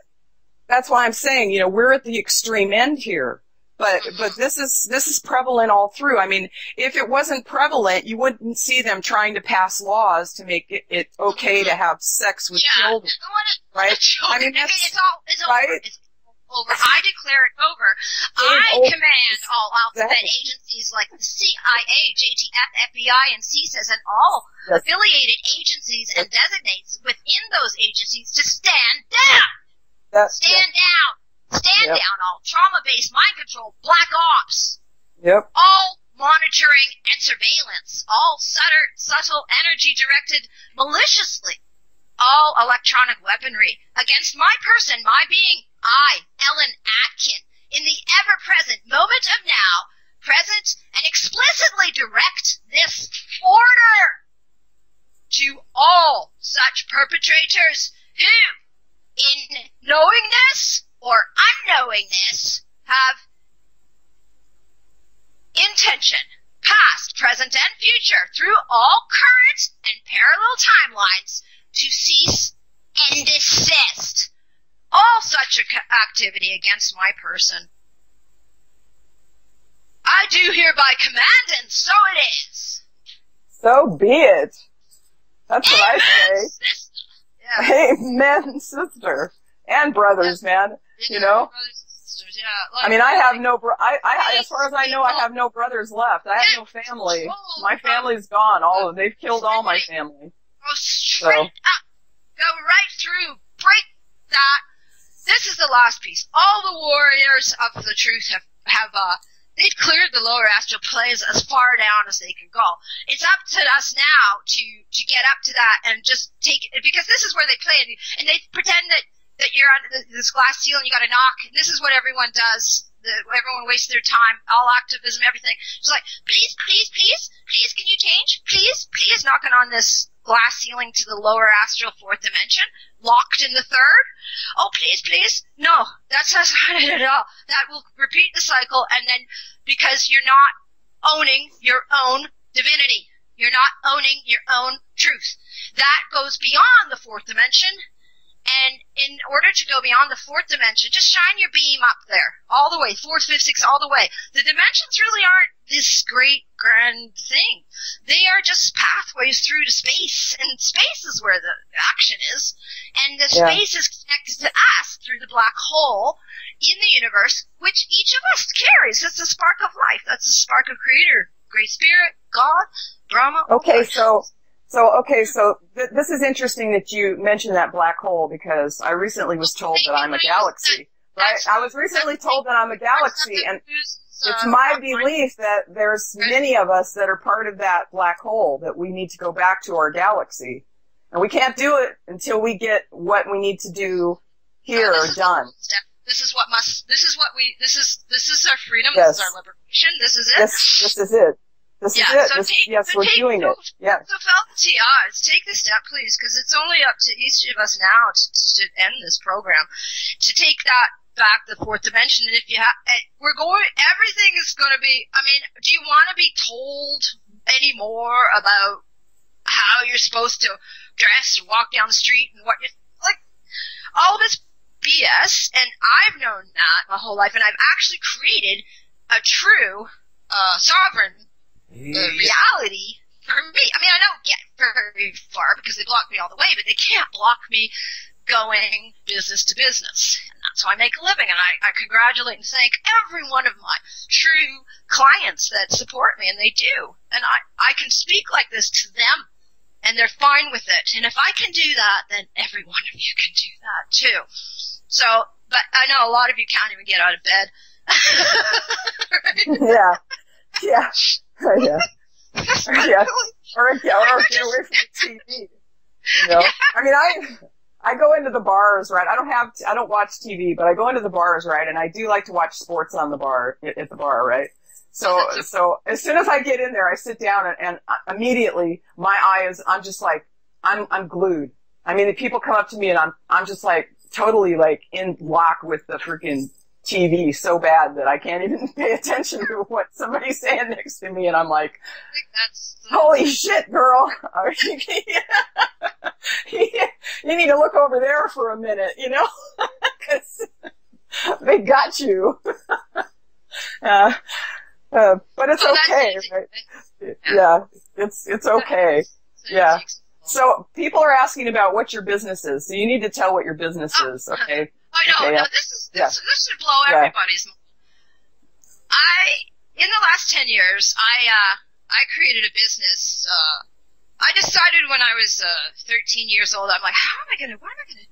[SPEAKER 2] That's why I'm saying, you know, we're at the extreme end here. But this is prevalent all through. I mean, if it wasn't prevalent, you wouldn't see them trying to pass laws to make it okay to have sex with children, right? I mean,
[SPEAKER 3] it's right? Over. It's over. I declare it over. I command all alphabet agencies like the CIA, JTF, FBI, and CSIS, and all affiliated agencies and designates within those agencies to stand down. Stand down, all trauma-based mind control, black ops.
[SPEAKER 2] Yep.
[SPEAKER 3] All monitoring and surveillance, all subtle energy directed maliciously, all electronic weaponry against my person, my being, I, Ellen Atkin, in the ever-present moment of now, present and explicitly direct this order to all such perpetrators who, in knowingness or unknowingness, have intention, past, present, and future, through all current and parallel timelines, to cease and desist all such activity against my person. I do hereby command, and so it is.
[SPEAKER 2] So be it. That's what I say.
[SPEAKER 3] Sister. Yeah.
[SPEAKER 2] Amen, sister. And brothers, man. You know?
[SPEAKER 3] Sisters, yeah. Like,
[SPEAKER 2] I mean, I have no as far as I know, I have no brothers left. I have no family. My family's gone. They've killed all my family.
[SPEAKER 3] Go straight up. Go right through. Break that. This is the last piece. All the warriors of the truth have they've cleared the lower astral planes as far down as they can go. It's up to us now to get up to that and just take it, because this is where they play it, and they pretend that you're under this glass ceiling, you gotta knock. This is what everyone does. Everyone wastes their time, all activism, everything. It's like, please, can you change? Please, knocking on this glass ceiling to the lower astral fourth dimension, locked in the third. Oh, please, please. No, that's not it at all. That will repeat the cycle, and then because you're not owning your own divinity. You're not owning your own truth. That goes beyond the fourth dimension. And in order to go beyond the fourth dimension, just shine your beam up there, all the way, fourth, fifth, sixth, all the way. The dimensions really aren't this great, grand thing. They are just pathways through to space, and space is where the action is. And the space is connected to us through the black hole in the universe, which each of us carries. It's a spark of life. That's a spark of Creator, Great Spirit, God, Brahma.
[SPEAKER 2] Okay, so this is interesting that you mentioned that black hole, because I recently was told that I'm a galaxy, right? I was recently told that I'm a galaxy, and it's my belief that there's many of us that are part of that black hole, that we need to go back to our galaxy. And we can't do it until we get what we need to do here done.
[SPEAKER 3] This is our freedom, this is our liberation, this is it.
[SPEAKER 2] This is it. This is it. We're doing it. Yeah.
[SPEAKER 3] So fellas, take this step, please, because it's only up to each of us now to end this program, to take that back the fourth dimension. And if you have, everything is going to be, I mean, do you want to be told any more about how you're supposed to dress or walk down the street and what you, like, all this BS? And I've known that my whole life, and I've actually created a true, sovereign reality for me. I mean, I don't get very far because they block me all the way, but they can't block me going business to business. And that's how I make a living. And I congratulate and thank every one of my true clients that support me, and they do. And I can speak like this to them, and they're fine with it. And if I can do that, then every one of you can do that too. So, but I know a lot of you can't even get out of bed. Right?
[SPEAKER 2] Yeah. Yeah. Yeah. Yeah. Or get away from the TV. You know? I mean, I go into the bars, right? I don't watch TV, but I go into the bars, right? And I do like to watch sports on the bar, at the bar, right? So as soon as I get in there, I sit down and immediately I'm just like, I'm glued. I mean, the people come up to me and I'm just like totally like in lock with the freaking TV so bad that I can't even pay attention to what somebody's saying next to me, and I'm like, holy shit, girl. You need to look over there for a minute, you know? 'Cause they got you. But it's okay, right? Yeah, it's okay. Yeah. So people are asking about what your business is, so you need to tell what your business is, okay?
[SPEAKER 3] I know.
[SPEAKER 2] Okay,
[SPEAKER 3] no, this should blow everybody's mind. In the last 10 years, I created a business. I decided when I was 13 years old, I'm like, what am I gonna do? What am I gonna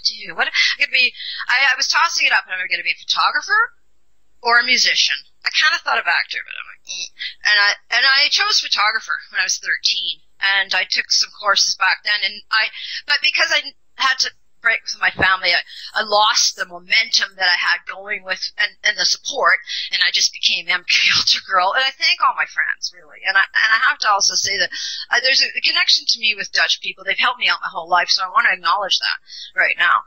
[SPEAKER 3] do? I was tossing it up, and I'm gonna be a photographer or a musician. I kind of thought of actor, but I'm like, and I chose photographer when I was 13, and I took some courses back then, but because I had to break with my family, I lost the momentum that I had going with and the support, and I just became MK Ultra Girl. And I thank all my friends, really. And I have to also say that there's a connection to me with Dutch people. They've helped me out my whole life, so I want to acknowledge that right now.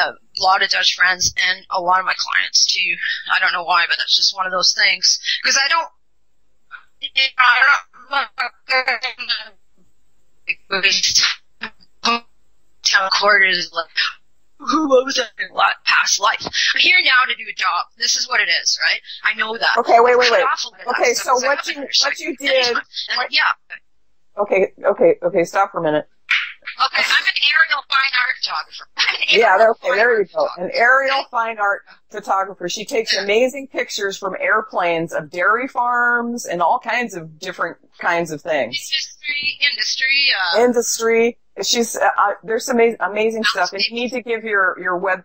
[SPEAKER 3] A lot of Dutch friends and a lot of my clients too. I don't know why, but that's just one of those things. Because I don't town quarters, like, who was that in past life? I'm here now to do a job. This is what it is, right? I know that.
[SPEAKER 2] Okay, wait. Okay, so what you did... Okay, stop for a minute.
[SPEAKER 3] Okay, I'm an aerial fine art photographer.
[SPEAKER 2] There you go. An aerial fine art photographer. She takes amazing pictures from airplanes of dairy farms and all kinds of different kinds of things. Industry. She's there's some amazing stuff, and you need to give your web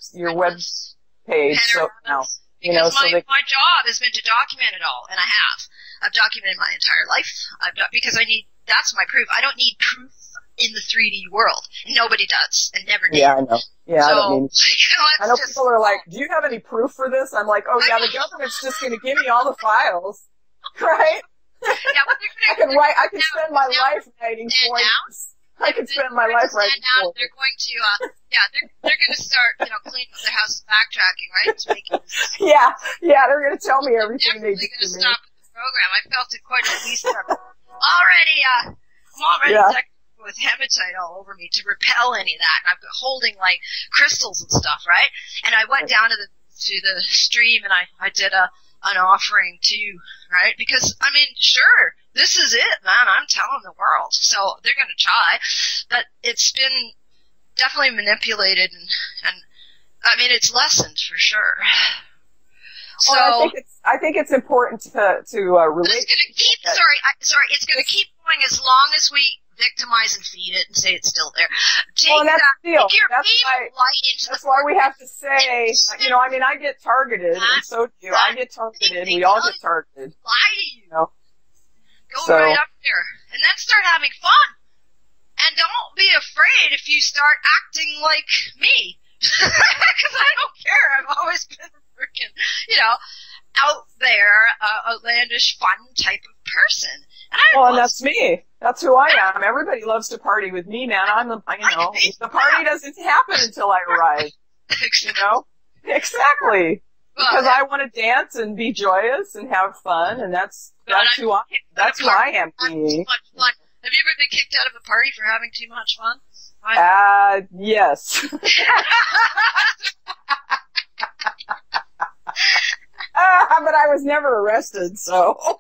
[SPEAKER 2] page so now you know.
[SPEAKER 3] So my job has been to document it all, and I've documented my entire life. Because that's my proof. I don't need proof in the 3D world. Nobody does, and never did.
[SPEAKER 2] Yeah, I know. Yeah,
[SPEAKER 3] so,
[SPEAKER 2] I know people are like, do you have any proof for this? I'm like, oh yeah, the government's just going to give me all the files, right?
[SPEAKER 3] Yeah, but they're
[SPEAKER 2] I could spend my life writing poems. I could spend my life writing poems.
[SPEAKER 3] They're going to, they're going to start, cleaning up their house, backtracking, right? To make it
[SPEAKER 2] yeah, they're going to tell me everything they did to me.
[SPEAKER 3] Definitely going to stop with the program. I felt it quite at least. I'm already with hematite all over me to repel any of that, and I've been holding like crystals and stuff, right? And I went down to the stream and I did an offering too, right? Because sure, this is it, man. I'm telling the world, so they're gonna try, but it's been definitely manipulated and it's lessened for sure. So
[SPEAKER 2] well, I think it's important to relate.
[SPEAKER 3] It's gonna keep. Sorry. It's gonna keep going as long as we victimize and feed it and say it's still there. Take
[SPEAKER 2] that's why we have to say, I get targeted, and so do you. I get targeted. We all get targeted.
[SPEAKER 3] Lie to you. Go right up there, and then start having fun. And don't be afraid if you start acting like me, because I don't care. I've always been freaking, out there, outlandish, fun type of person. And
[SPEAKER 2] that's me. That's who I am. Everybody loves to party with me, man. The party doesn't happen until I arrive. Exactly. Because I want to dance and be joyous and have fun, and that's who I am being.
[SPEAKER 3] Too much fun. Have you ever been kicked out of a party for having too much fun?
[SPEAKER 2] Yes. But I was never arrested, so.
[SPEAKER 3] Oh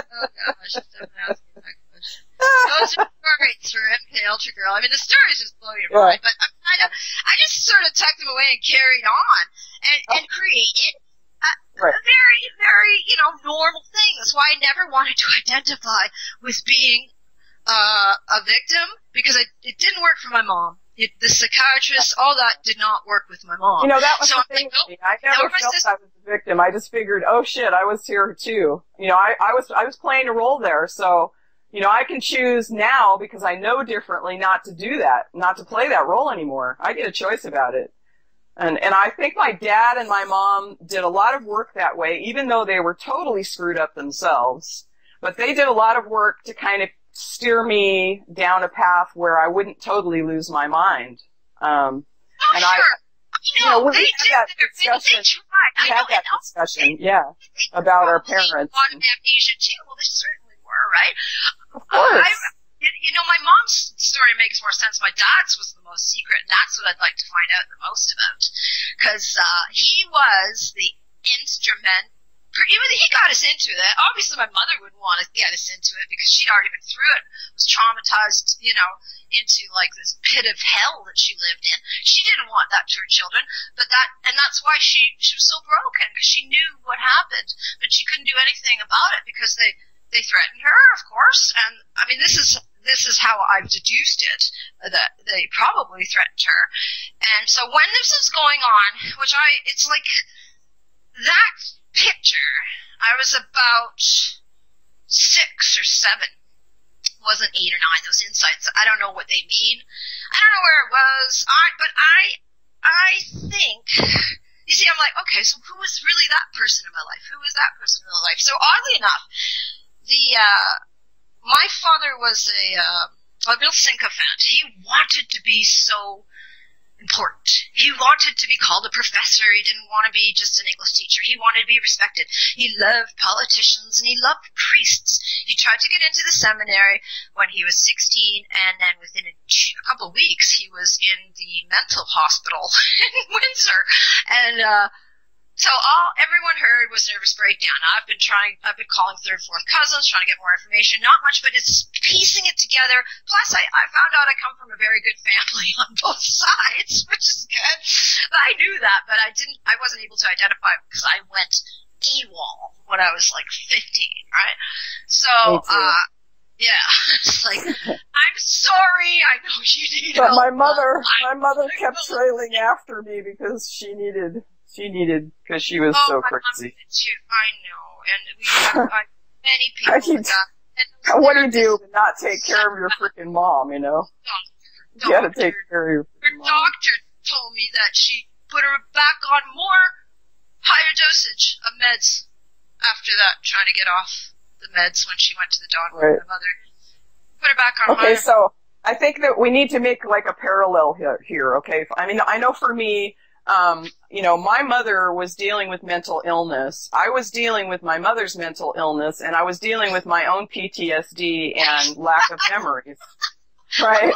[SPEAKER 3] gosh, don't ask me that question. Those are stories for MK Ultra Girl. The stories just blow your mind, but I just sort of tucked them away and carried on and created very, very, normal things. That's why I never wanted to identify with being a victim, because it didn't work for my mom. The psychiatrist, all that did not work with my mom.
[SPEAKER 2] That was the thing with me. I never felt I was a victim. I just figured, oh shit, I was here too. I was playing a role there, so, I can choose now, because I know differently, not to do that, not to play that role anymore. I get a choice about it. And I think my dad and my mom did a lot of work that way, even though they were totally screwed up themselves. But they did a lot of work to kind of steer me down a path where I wouldn't totally lose my mind. We had that discussion, about our parents.
[SPEAKER 3] Amnesia too. Well, they certainly were, right?
[SPEAKER 2] Of course.
[SPEAKER 3] My mom's story makes more sense. My dad's was the most secret, and that's what I'd like to find out the most about. Because he was the instrument. He got us into it. Obviously, my mother wouldn't want to get us into it because she'd already been through it, was traumatized, into like this pit of hell that she lived in. She didn't want that to her children, and that's why she was so broken, because she knew what happened, but she couldn't do anything about it because they threatened her, of course. And this is how I've deduced it, that they probably threatened her. And so when this is going on, it's like that picture, I was about 6 or 7, wasn't 8 or 9, those insights. I don't know what they mean. I don't know where it was. But I think, you see, I'm like, okay, so who was really that person in my life? Who was that person in my life? So oddly enough, my father was a real sycophant. He wanted to be so important. He wanted to be called a professor. He didn't want to be just an English teacher. He wanted to be respected. He loved politicians and he loved priests. He tried to get into the seminary when he was 16, and then within a couple of weeks he was in the mental hospital in Windsor. And so everyone heard was nervous breakdown. I've been calling third, fourth cousins, trying to get more information. Not much, but it's piecing it together. Plus, I found out I come from a very good family on both sides, which is good. But I knew that, but I wasn't able to identify because I went AWOL when I was like 15, right? So, it's like, I'm sorry, I know you need help.
[SPEAKER 2] But my mother kept trailing after me because she needed, because she was so crazy.
[SPEAKER 3] I know, and we have many people with that.
[SPEAKER 2] What do you do but not take care of your freaking mom, You gotta take care of your freaking mom.
[SPEAKER 3] Her doctor told me that she put her back on more higher dosage of meds after that, trying to get off the meds when she went to the doctor.
[SPEAKER 2] Right.
[SPEAKER 3] My mother put her back on.
[SPEAKER 2] Okay, so I think that we need to make like a parallel here. Okay, I mean, I know for me, my mother was dealing with mental illness. I was dealing with my mother's mental illness, and I was dealing with my own PTSD and lack of memories. Right?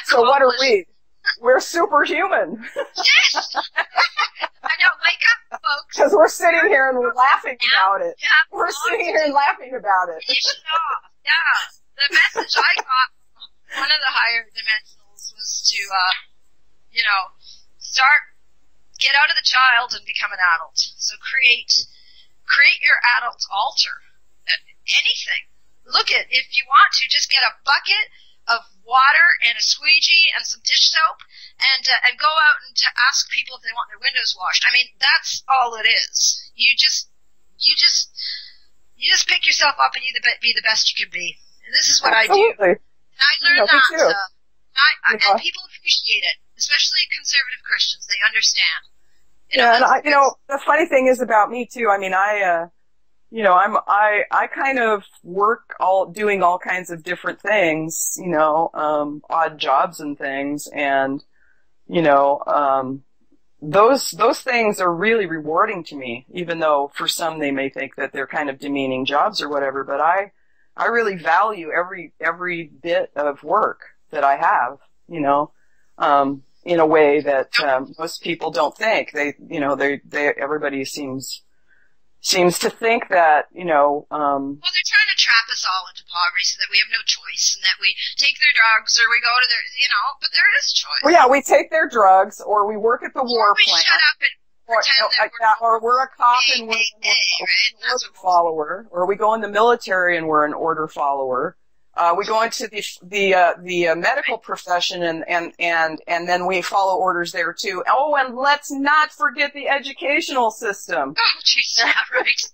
[SPEAKER 2] So what are we? We're superhuman.
[SPEAKER 3] Yes! I know, wake up, folks.
[SPEAKER 2] Because we're sitting here and we're laughing about it.
[SPEAKER 3] Yeah,
[SPEAKER 2] we're sitting here and laughing about it.
[SPEAKER 3] Finish it off. Yeah. The message I got from one of the higher dimensionals was to, get out of the child and become an adult. So create your adult altar. Anything. Look at, if you want to, just get a bucket of water and a squeegee and some dish soap and go out and to ask people if they want their windows washed. I mean, that's all it is. You just pick yourself up and you be the best you can be. And this is what
[SPEAKER 2] Absolutely.
[SPEAKER 3] I do. And I learned that.
[SPEAKER 2] Too.
[SPEAKER 3] And people appreciate it, especially conservative Christians. They understand.
[SPEAKER 2] The funny thing is about me too. I mean, I kind of work doing all kinds of different things, odd jobs and things. And, those things are really rewarding to me, even though for some they may think that they're kind of demeaning jobs or whatever. But I really value every bit of work that I have, in a way that, most people don't think. Everybody seems to think that,
[SPEAKER 3] well, they're trying to trap us all into poverty so that we have no choice and that we take their drugs or we go to their, but there is choice.
[SPEAKER 2] Well, yeah, we take their drugs or we work at the war
[SPEAKER 3] we
[SPEAKER 2] plant.
[SPEAKER 3] Shut up and pretend that
[SPEAKER 2] or we're a cop and we're an order follower, or we go in the military and we're an order follower. We go into the medical profession and then we follow orders there too. Oh, and let's not forget the educational system.
[SPEAKER 3] Oh, geez, yeah, right.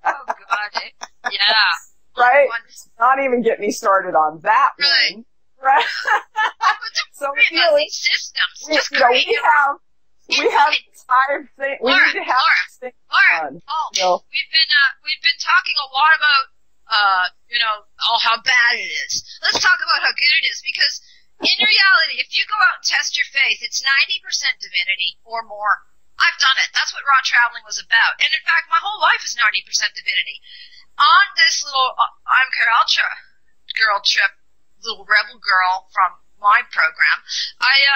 [SPEAKER 3] Oh, God. Yeah.
[SPEAKER 2] Right? Not even get me started on that one. Right? So really,
[SPEAKER 3] these systems.
[SPEAKER 2] we have 5 things. We need to have things on.
[SPEAKER 3] We've been talking a lot about how bad it is. Let's talk about how good it is, because in reality, if you go out and test your faith, it's 90% divinity or more. I've done it. That's what raw traveling was about. And in fact, my whole life is 90% divinity. On this little I'm Ultra girl trip, little rebel girl from my program, I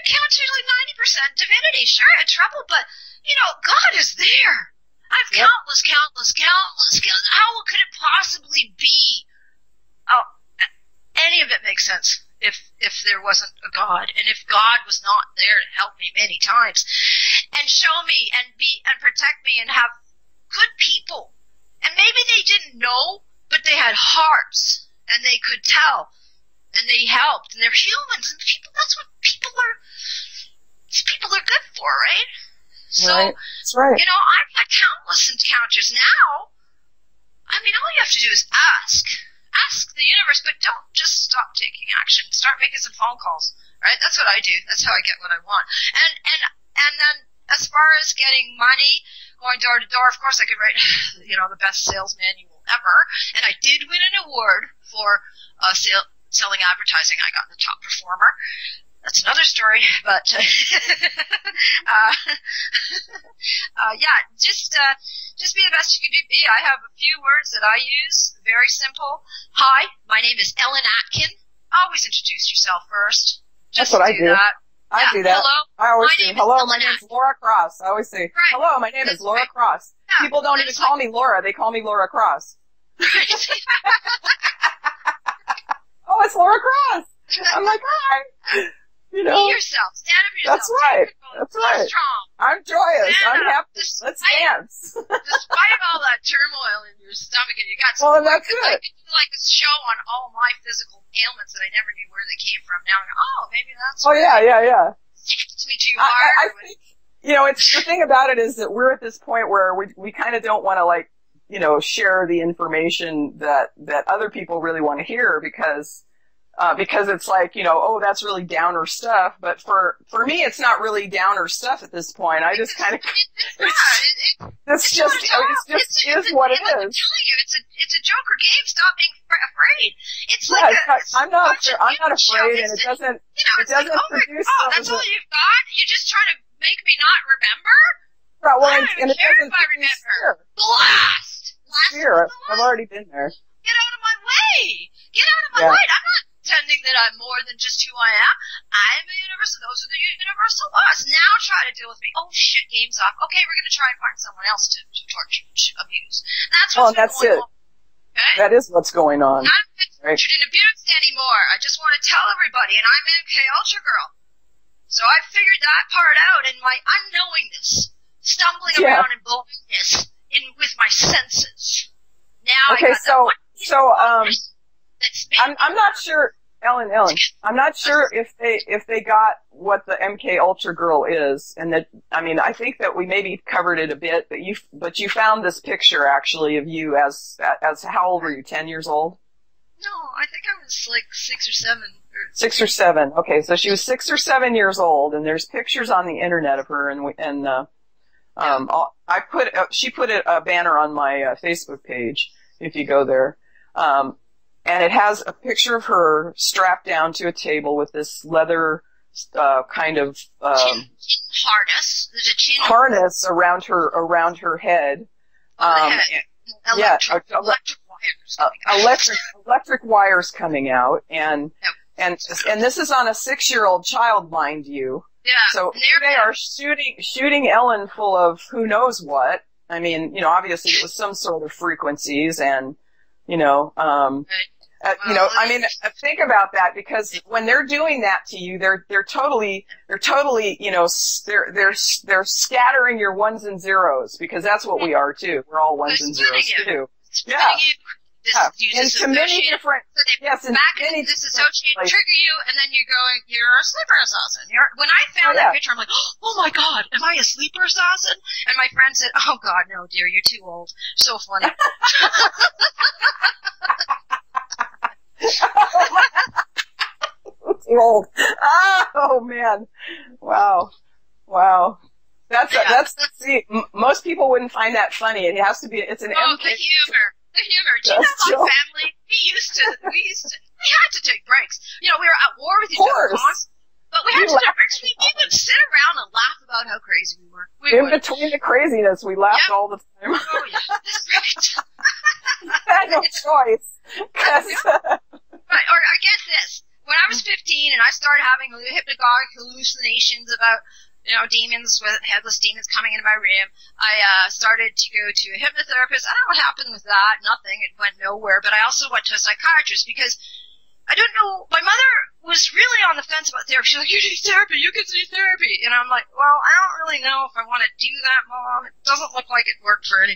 [SPEAKER 3] encountered like 90% divinity. Sure, I had trouble, but, God is there. I've countless. How could it possibly be? Oh, any of it makes sense if there wasn't a God, and if God was not there to help me many times, and show me and protect me and have good people. And maybe they didn't know, but they had hearts and they could tell, and they helped, and they're humans, and people. That's what people are good for, right? So,
[SPEAKER 2] right. That's right.
[SPEAKER 3] I've had countless encounters. Now, all you have to do is ask the universe, but don't just stop taking action. Start making some phone calls, right? That's what I do. That's how I get what I want. And then as far as getting money, going door to door, of course I could write, the best sales manual ever. And I did win an award for selling advertising. I got the top performer. That's another story, but just be the best you can be. I have a few words that I use, very simple. Hi, my name is Ellen Atkin. Always introduce yourself first.
[SPEAKER 2] That's what I do. I do that.
[SPEAKER 3] Hello.
[SPEAKER 2] I always say, hello, my name is Laura Cross. I always say,
[SPEAKER 3] right.
[SPEAKER 2] Hello, my name is Laura Cross. Yeah, people don't even call me Laura. They call me Laura Cross.
[SPEAKER 3] Right.
[SPEAKER 2] Oh, it's Laura Cross. I'm like, hi.
[SPEAKER 3] Be yourself. Stand up for yourself.
[SPEAKER 2] That's right. That's right.
[SPEAKER 3] Strong.
[SPEAKER 2] I'm joyous. I'm happy. Let's dance.
[SPEAKER 3] Despite all that turmoil in your stomach and your guts.
[SPEAKER 2] Well, that's it.
[SPEAKER 3] I could do like a show on all my physical ailments that I never knew where they came from. Now I'm like, maybe that's
[SPEAKER 2] yeah.
[SPEAKER 3] It's me too hard.
[SPEAKER 2] I think, it's the thing about it is that we're at this point where we kind of don't want to share the information that other people really want to hear because it's like, that's really downer stuff. But for me, it's not really downer stuff at this point. I just kind of,
[SPEAKER 3] it's
[SPEAKER 2] That's just, is what it is.
[SPEAKER 3] I'm telling you, it's a Joker game. Stop being afraid. It's like
[SPEAKER 2] I'm not afraid, and it doesn't,
[SPEAKER 3] it doesn't
[SPEAKER 2] like,
[SPEAKER 3] produce. Oh, that's all you've got? You're just trying to make me not remember?
[SPEAKER 2] Right, well,
[SPEAKER 3] I don't even care if I remember. Blast!
[SPEAKER 2] Fear. I've already been there.
[SPEAKER 3] Get out of my way! Get out of my way! I'm not pretending that I'm more than just who I am. I'm a universal. Those are the universal laws. Now try to deal with me. Oh shit, game's off. Okay, we're gonna try and find someone else to torture, to abuse. That's what's going on. Okay?
[SPEAKER 2] That is what's going on.
[SPEAKER 3] I'm not tortured and abused anymore. I just want to tell everybody, and I'm MK Ultra Girl. So I figured that part out in my unknowingness, stumbling around in blindness with my senses. Now
[SPEAKER 2] okay, I'm not sure, Ellen, I'm not sure if they got what the MK Ultra Girl is, and that, I mean, I think that we maybe covered it a bit, but you found this picture actually of you as how old were you? 10 years old?
[SPEAKER 3] No, I think I was like 6 or 7.
[SPEAKER 2] 6 or 7. Okay, so she was 6 or 7 years old, and there's pictures on the internet of her, she put a banner on my Facebook page if you go there. And it has a picture of her strapped down to a table with this leather kind of
[SPEAKER 3] harness. There's a chain
[SPEAKER 2] harness around her head. Electric wires coming out, and this is on a 6-year-old child, mind you.
[SPEAKER 3] Yeah.
[SPEAKER 2] So they are shooting Ellen full of who knows what. I mean, obviously it was some sort of frequencies, and I mean, think about that, because when they're doing that to you, they're totally, they're scattering your ones and zeros, because that's what we are too. We're all ones and zeros too. Yeah. Into many different,
[SPEAKER 3] disassociate, trigger you, and then you're a sleeper assassin. When I found that picture, I'm like, oh my god, am I a sleeper assassin? And my friend said, oh god, no dear, you're too old. So funny.
[SPEAKER 2] Too old. Oh man. Wow. See, most people wouldn't find that funny. It has to be, it's an
[SPEAKER 3] MK. The humor. Do you know my family? We had to take breaks. We were at war with each other constantly, but we had to take breaks. We would sit around and laugh about how crazy we were.
[SPEAKER 2] Between the craziness, we laughed all the time.
[SPEAKER 3] Oh yeah, that's right.
[SPEAKER 2] I had no choice.
[SPEAKER 3] Right, or get this. When I was 15 and I started having hypnagogic hallucinations about, demons, headless demons coming into my room, I started to go to a hypnotherapist. I don't know what happened with that. Nothing. It went nowhere. But I also went to a psychiatrist because I don't know. My mother was really on the fence about therapy. She's like, you need therapy. You can do therapy. And I'm like, well, I don't really know if I want to do that, Mom. It doesn't look like it worked for any.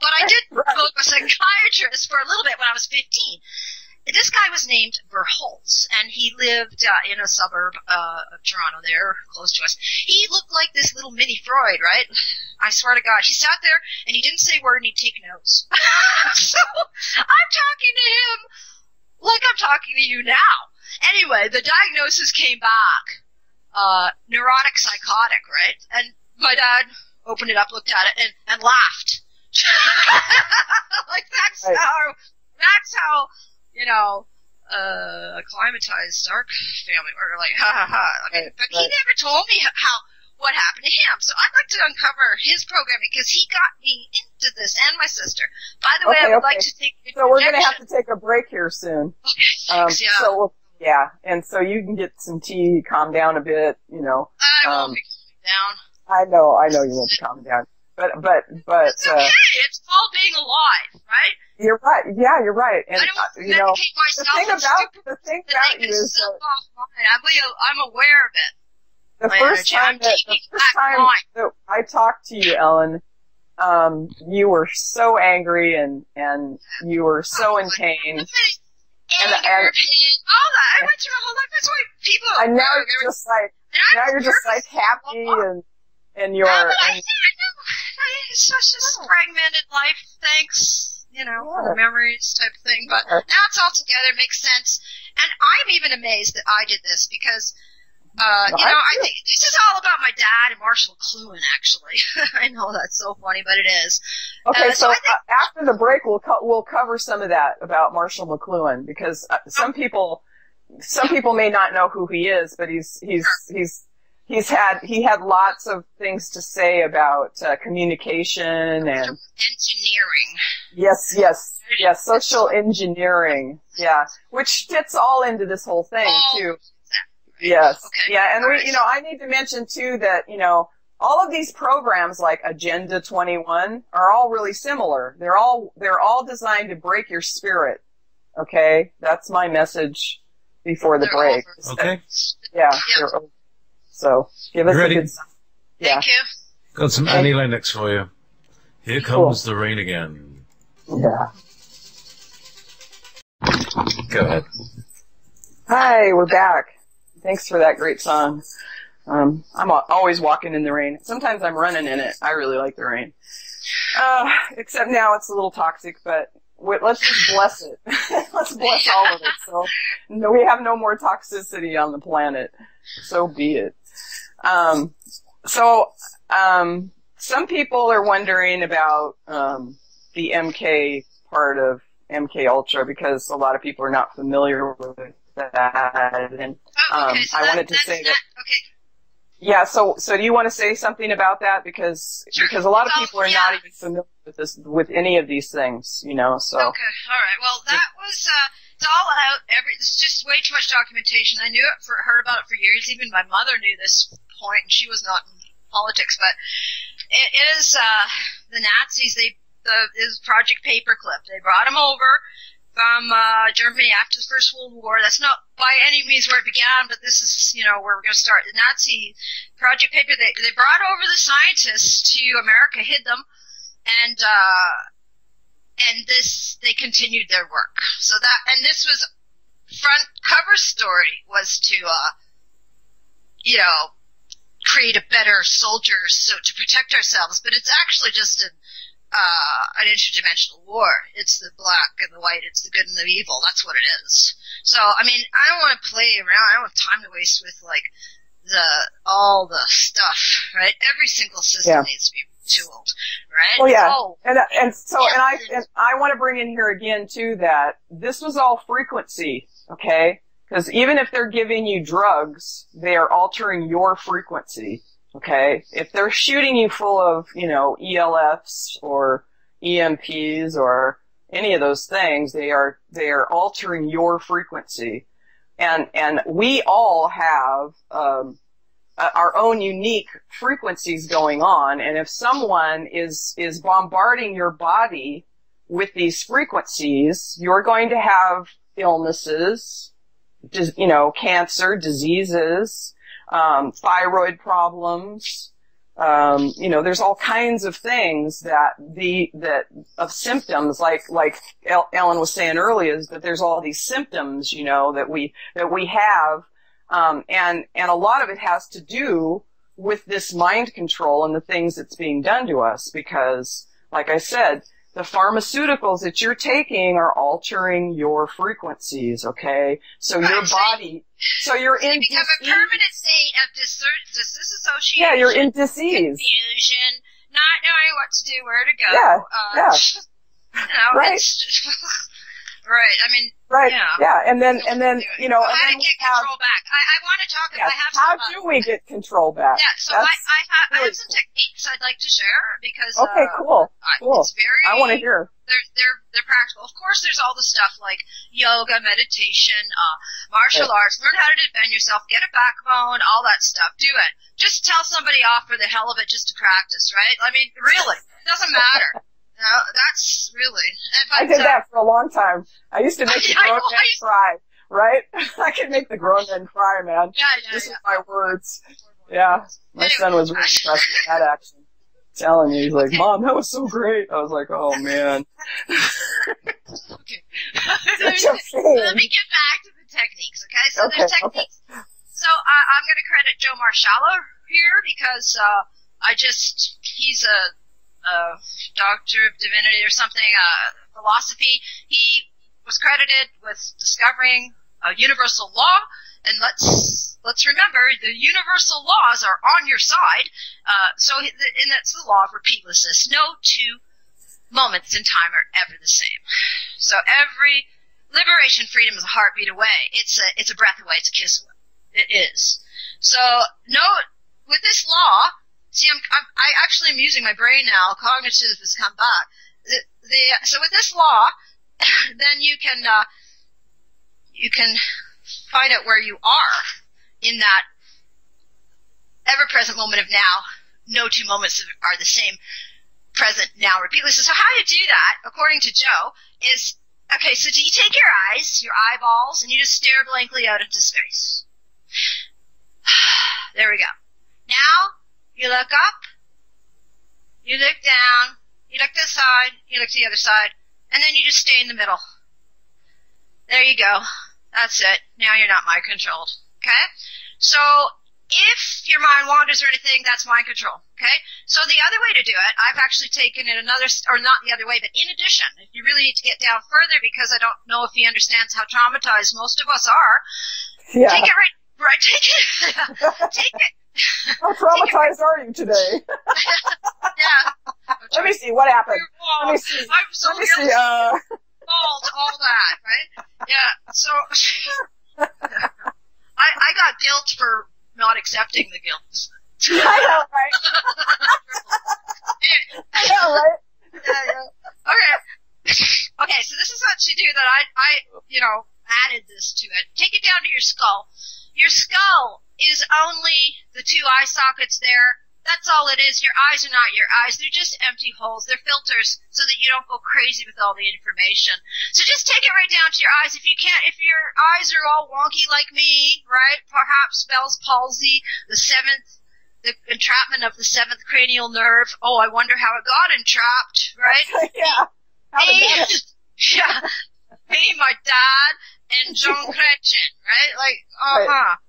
[SPEAKER 3] But I did go to a psychiatrist for a little bit when I was 15. This guy was named Verholtz, and he lived in a suburb of Toronto there, close to us. He looked like this little mini Freud, right? I swear to God. He sat there, and he didn't say a word, and he'd take notes. So I'm talking to him like I'm talking to you now. Anyway, the diagnosis came back. Neurotic psychotic, right? And my dad opened it up, looked at it, and laughed. Like, that's how acclimatized Stark family were, like, ha ha ha. But he never told me what happened to him. So I'd like to uncover his programming, because he got me into this, and my sister. By the way, I would like to take
[SPEAKER 2] So we're going to have to take a break here soon.
[SPEAKER 3] Okay, thanks,
[SPEAKER 2] and so you can get some tea, calm down a bit,
[SPEAKER 3] I won't be calming down.
[SPEAKER 2] I know you won't be calming down. But
[SPEAKER 3] it's okay. It's called being alive, right?
[SPEAKER 2] You're right. Yeah, you're right. And
[SPEAKER 3] I don't medicate myself.
[SPEAKER 2] The thing about you is
[SPEAKER 3] I'm aware of it.
[SPEAKER 2] The first time that I talked to you, Ellen, you were so angry and you were so in pain.
[SPEAKER 3] Anger, pain, all that. I went through a whole life. That's why people are.
[SPEAKER 2] And now you're just like happy and you're.
[SPEAKER 3] I know. It's such a fragmented life. Thanks. For memories type of thing. But now it's all together, makes sense. And I'm even amazed that I did this, because I think this is all about my dad and Marshall McLuhan, actually. I know that's so funny, but it is.
[SPEAKER 2] Okay, so after the break, we'll cover some of that about Marshall McLuhan, because some people may not know who he is, but he had lots of things to say about communication and
[SPEAKER 3] engineering.
[SPEAKER 2] Yes, social engineering. Yeah, which fits all into this whole thing too.
[SPEAKER 3] Exactly.
[SPEAKER 2] Yes.
[SPEAKER 3] Okay.
[SPEAKER 2] Yeah, and I need to mention too that, all of these programs like Agenda 21 are all really similar. They're all designed to break your spirit. Okay? That's my message before the break.
[SPEAKER 1] Okay.
[SPEAKER 2] Yeah. Yep. So, give us
[SPEAKER 1] ready?
[SPEAKER 2] a good sign. Yeah.
[SPEAKER 3] Thank you.
[SPEAKER 1] Got some Annie Lennox for you. Here comes the rain again.
[SPEAKER 2] Yeah.
[SPEAKER 1] Go ahead.
[SPEAKER 2] Hi, we're back. Thanks for that great song. I'm always walking in the rain. Sometimes I'm running in it. I really like the rain. Except now it's a little toxic, but let's just bless it. Let's bless all of it. So we have no more toxicity on the planet. So be it. Some people are wondering about the MK part of MK Ultra, because a lot of people are not familiar with that. And I wanted to say that.
[SPEAKER 3] Okay.
[SPEAKER 2] Yeah. So do you want to say something about that? Because a lot of people are not even familiar with any of these things, So.
[SPEAKER 3] Okay. All right. Well, that was it's all out. It's just way too much documentation. I heard about it for years. Even my mother knew this point, and she was not in politics, but it is the Nazis. It was Project Paperclip. They brought him over from Germany after the First World War. That's not by any means where it began, but this is, where we're going to start. The Nazi Project Paper, they brought over the scientists to America, hid them, and they continued their work. So this was front cover story was to, create a better soldiers, so to protect ourselves, but it's actually just an interdimensional war. It's the black and the white, it's the good and the evil. That's what it is. So, I don't want to play around. I don't have time to waste with, all the stuff, right? Every single system needs to be retooled, right?
[SPEAKER 2] Well, yeah. And I want to bring in here again, too, that this was all frequency, okay? Because even if they're giving you drugs, they are altering your frequency. Okay, if they're shooting you full of, ELFs or EMPs or any of those things, they are altering your frequency, and we all have our own unique frequencies going on. And if someone is bombarding your body with these frequencies, you're going to have illnesses, cancer, diseases. Thyroid problems, there's all kinds of things of symptoms, like Ellen was saying earlier, is that there's all these symptoms, that we have, and a lot of it has to do with this mind control and the things that's being done to us, because, like I said, the pharmaceuticals that you're taking are altering your frequencies, okay? So your body, you're in
[SPEAKER 3] become a permanent state of disassociation.
[SPEAKER 2] Yeah, you're in disease.
[SPEAKER 3] Confusion, not knowing what to do, where to go.
[SPEAKER 2] Right.
[SPEAKER 3] Right.
[SPEAKER 2] Right.
[SPEAKER 3] Yeah.
[SPEAKER 2] And then,
[SPEAKER 3] how to get control back. I want to talk.
[SPEAKER 2] Yes,
[SPEAKER 3] I have
[SPEAKER 2] how do we get control back?
[SPEAKER 3] Yeah. So I have some techniques I'd like to share because.
[SPEAKER 2] Okay. Cool.
[SPEAKER 3] It's very.
[SPEAKER 2] I want to hear.
[SPEAKER 3] They're practical. Of course, there's all the stuff like yoga, meditation, martial arts. Learn how to defend yourself. Get a backbone. All that stuff. Do it. Just tell somebody off for the hell of it, just to practice, right? Really, it doesn't matter. No, that's really.
[SPEAKER 2] I did that for a long time. I used to make the grown men cry, right? I could make the grown men cry, man. This is my words. Yeah. My son was really impressed with that action. Telling me, he's like, Mom, that was so great. I was like, oh, man.
[SPEAKER 3] Okay.
[SPEAKER 2] Such a pain.
[SPEAKER 3] Let me get back to the techniques, okay? So there's techniques. Okay. So I'm going to credit Joe Marshallo here because he's a doctor of divinity or something, philosophy. He was credited with discovering a universal law, And let's remember the universal laws are on your side. And that's the law of repeatlessness. No two moments in time are ever the same. So every liberation, freedom is a heartbeat away. It's a breath away. It's a kiss away. It is. So with this law, see, I actually am using my brain now. Cognitive has come back. So with this law, then you can find out where you are in that ever-present moment of now. No two moments are the same. Present, now, repeatedly. So how you do that, according to Joe, is, okay, so do you take your eyes, your eyeballs, and you just stare blankly out into space. There we go. Now, you look up, you look down, you look to the side, you look to the other side, and then you just stay in the middle. There you go. That's it. Now you're not mind controlled. Okay? So, if your mind wanders or anything, that's mind control. Okay? So the other way to do it, I've actually taken it or not the other way, but in addition, if you really need to get down further, because I don't know if he understands how traumatized most of us are,
[SPEAKER 2] yeah.
[SPEAKER 3] Take it right, take it. Take it.
[SPEAKER 2] How traumatized are you today?
[SPEAKER 3] Yeah.
[SPEAKER 2] Let me see, what happened? Let me see.
[SPEAKER 3] I'm so
[SPEAKER 2] Let me see,
[SPEAKER 3] all that, right? Yeah, so, I got guilt for not accepting the guilt.
[SPEAKER 2] I know, right? I know, right?
[SPEAKER 3] Yeah. Okay, so this is what you do that I added this to it. Take it down to your skull. Your skull is only the two eye sockets there. That's all it is. Your eyes are not your eyes. They're just empty holes. They're filters so that you don't go crazy with all the information. So just take it right down to your eyes. If your eyes are all wonky like me, right? Perhaps Bell's palsy, the entrapment of the seventh cranial nerve. Oh, I wonder how it got entrapped, right?
[SPEAKER 2] Yeah.
[SPEAKER 3] Yeah. Me, my dad, and John Gretchen, right? Like, uh-huh. Right.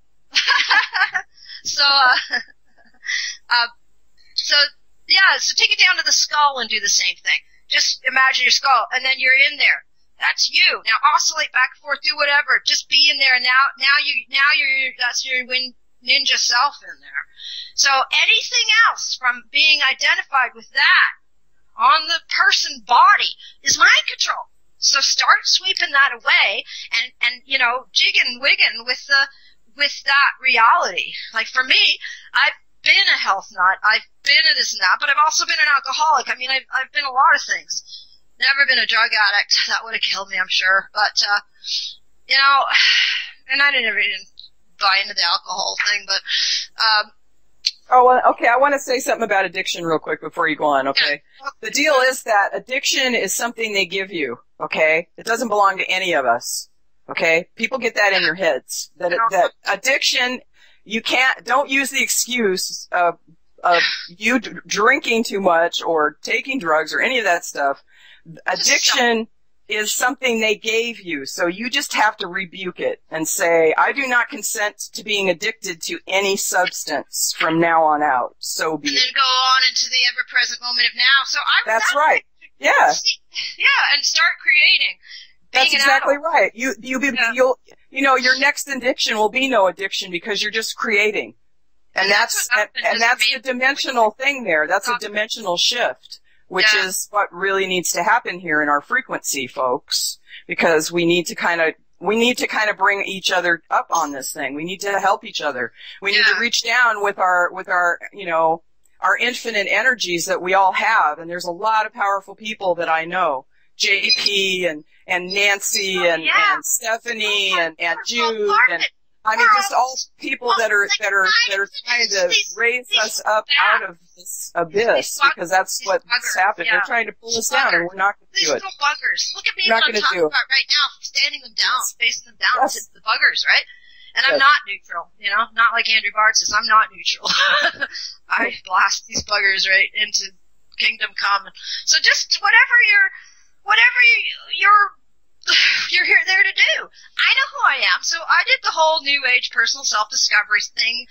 [SPEAKER 3] So take it down to the skull and do the same thing. Just imagine your skull, and then you're in there. That's you. Now oscillate back and forth, do whatever. Just be in there, and that's your ninja self in there. So anything else from being identified with that on the person body is mind control. So start sweeping that away and jigging, wigging with that reality. Like for me, I've been a health nut. I've been a this and that, but I've also been an alcoholic. I mean, I've been a lot of things. Never been a drug addict. That would have killed me, I'm sure. But, and I didn't buy into the alcohol thing, but,
[SPEAKER 2] okay, I want to say something about addiction real quick before you go on, okay? Yeah. The deal is that addiction is something they give you, okay? It doesn't belong to any of us, okay? People get that in their heads. That addiction, don't use the excuse of you drinking too much or taking drugs or any of that stuff. Addiction is something they gave you, so you just have to rebuke it and say, I do not consent to being addicted to any substance from now on out. So be it.
[SPEAKER 3] And then go on into the ever-present moment of now. So
[SPEAKER 2] That's right. Yeah.
[SPEAKER 3] Yeah, and start creating.
[SPEAKER 2] That's exactly right. Your next addiction will be no addiction because you're just creating. And that's the dimensional thing there. That's a dimensional shift, which is what really needs to happen here in our frequency, folks, because we need to kind of bring each other up on this thing. We need to help each other. We need to reach down with our our infinite energies that we all have. And there's a lot of powerful people that I know. JP and Nancy and Stephanie and Jude and I mean just all people that are trying to raise us up out of this abyss because that's what's happened. They're trying to pull us down and we're not going to do it.
[SPEAKER 3] These little buggers. Look at me what I'm talking about right now, standing them down, facing them down to the buggers, right? And I'm not neutral, not like Andrew Bard says, I'm not neutral. I blast these buggers right into kingdom come. So just whatever you're here there to do. I know who I am, so I did the whole New Age personal self-discovery thing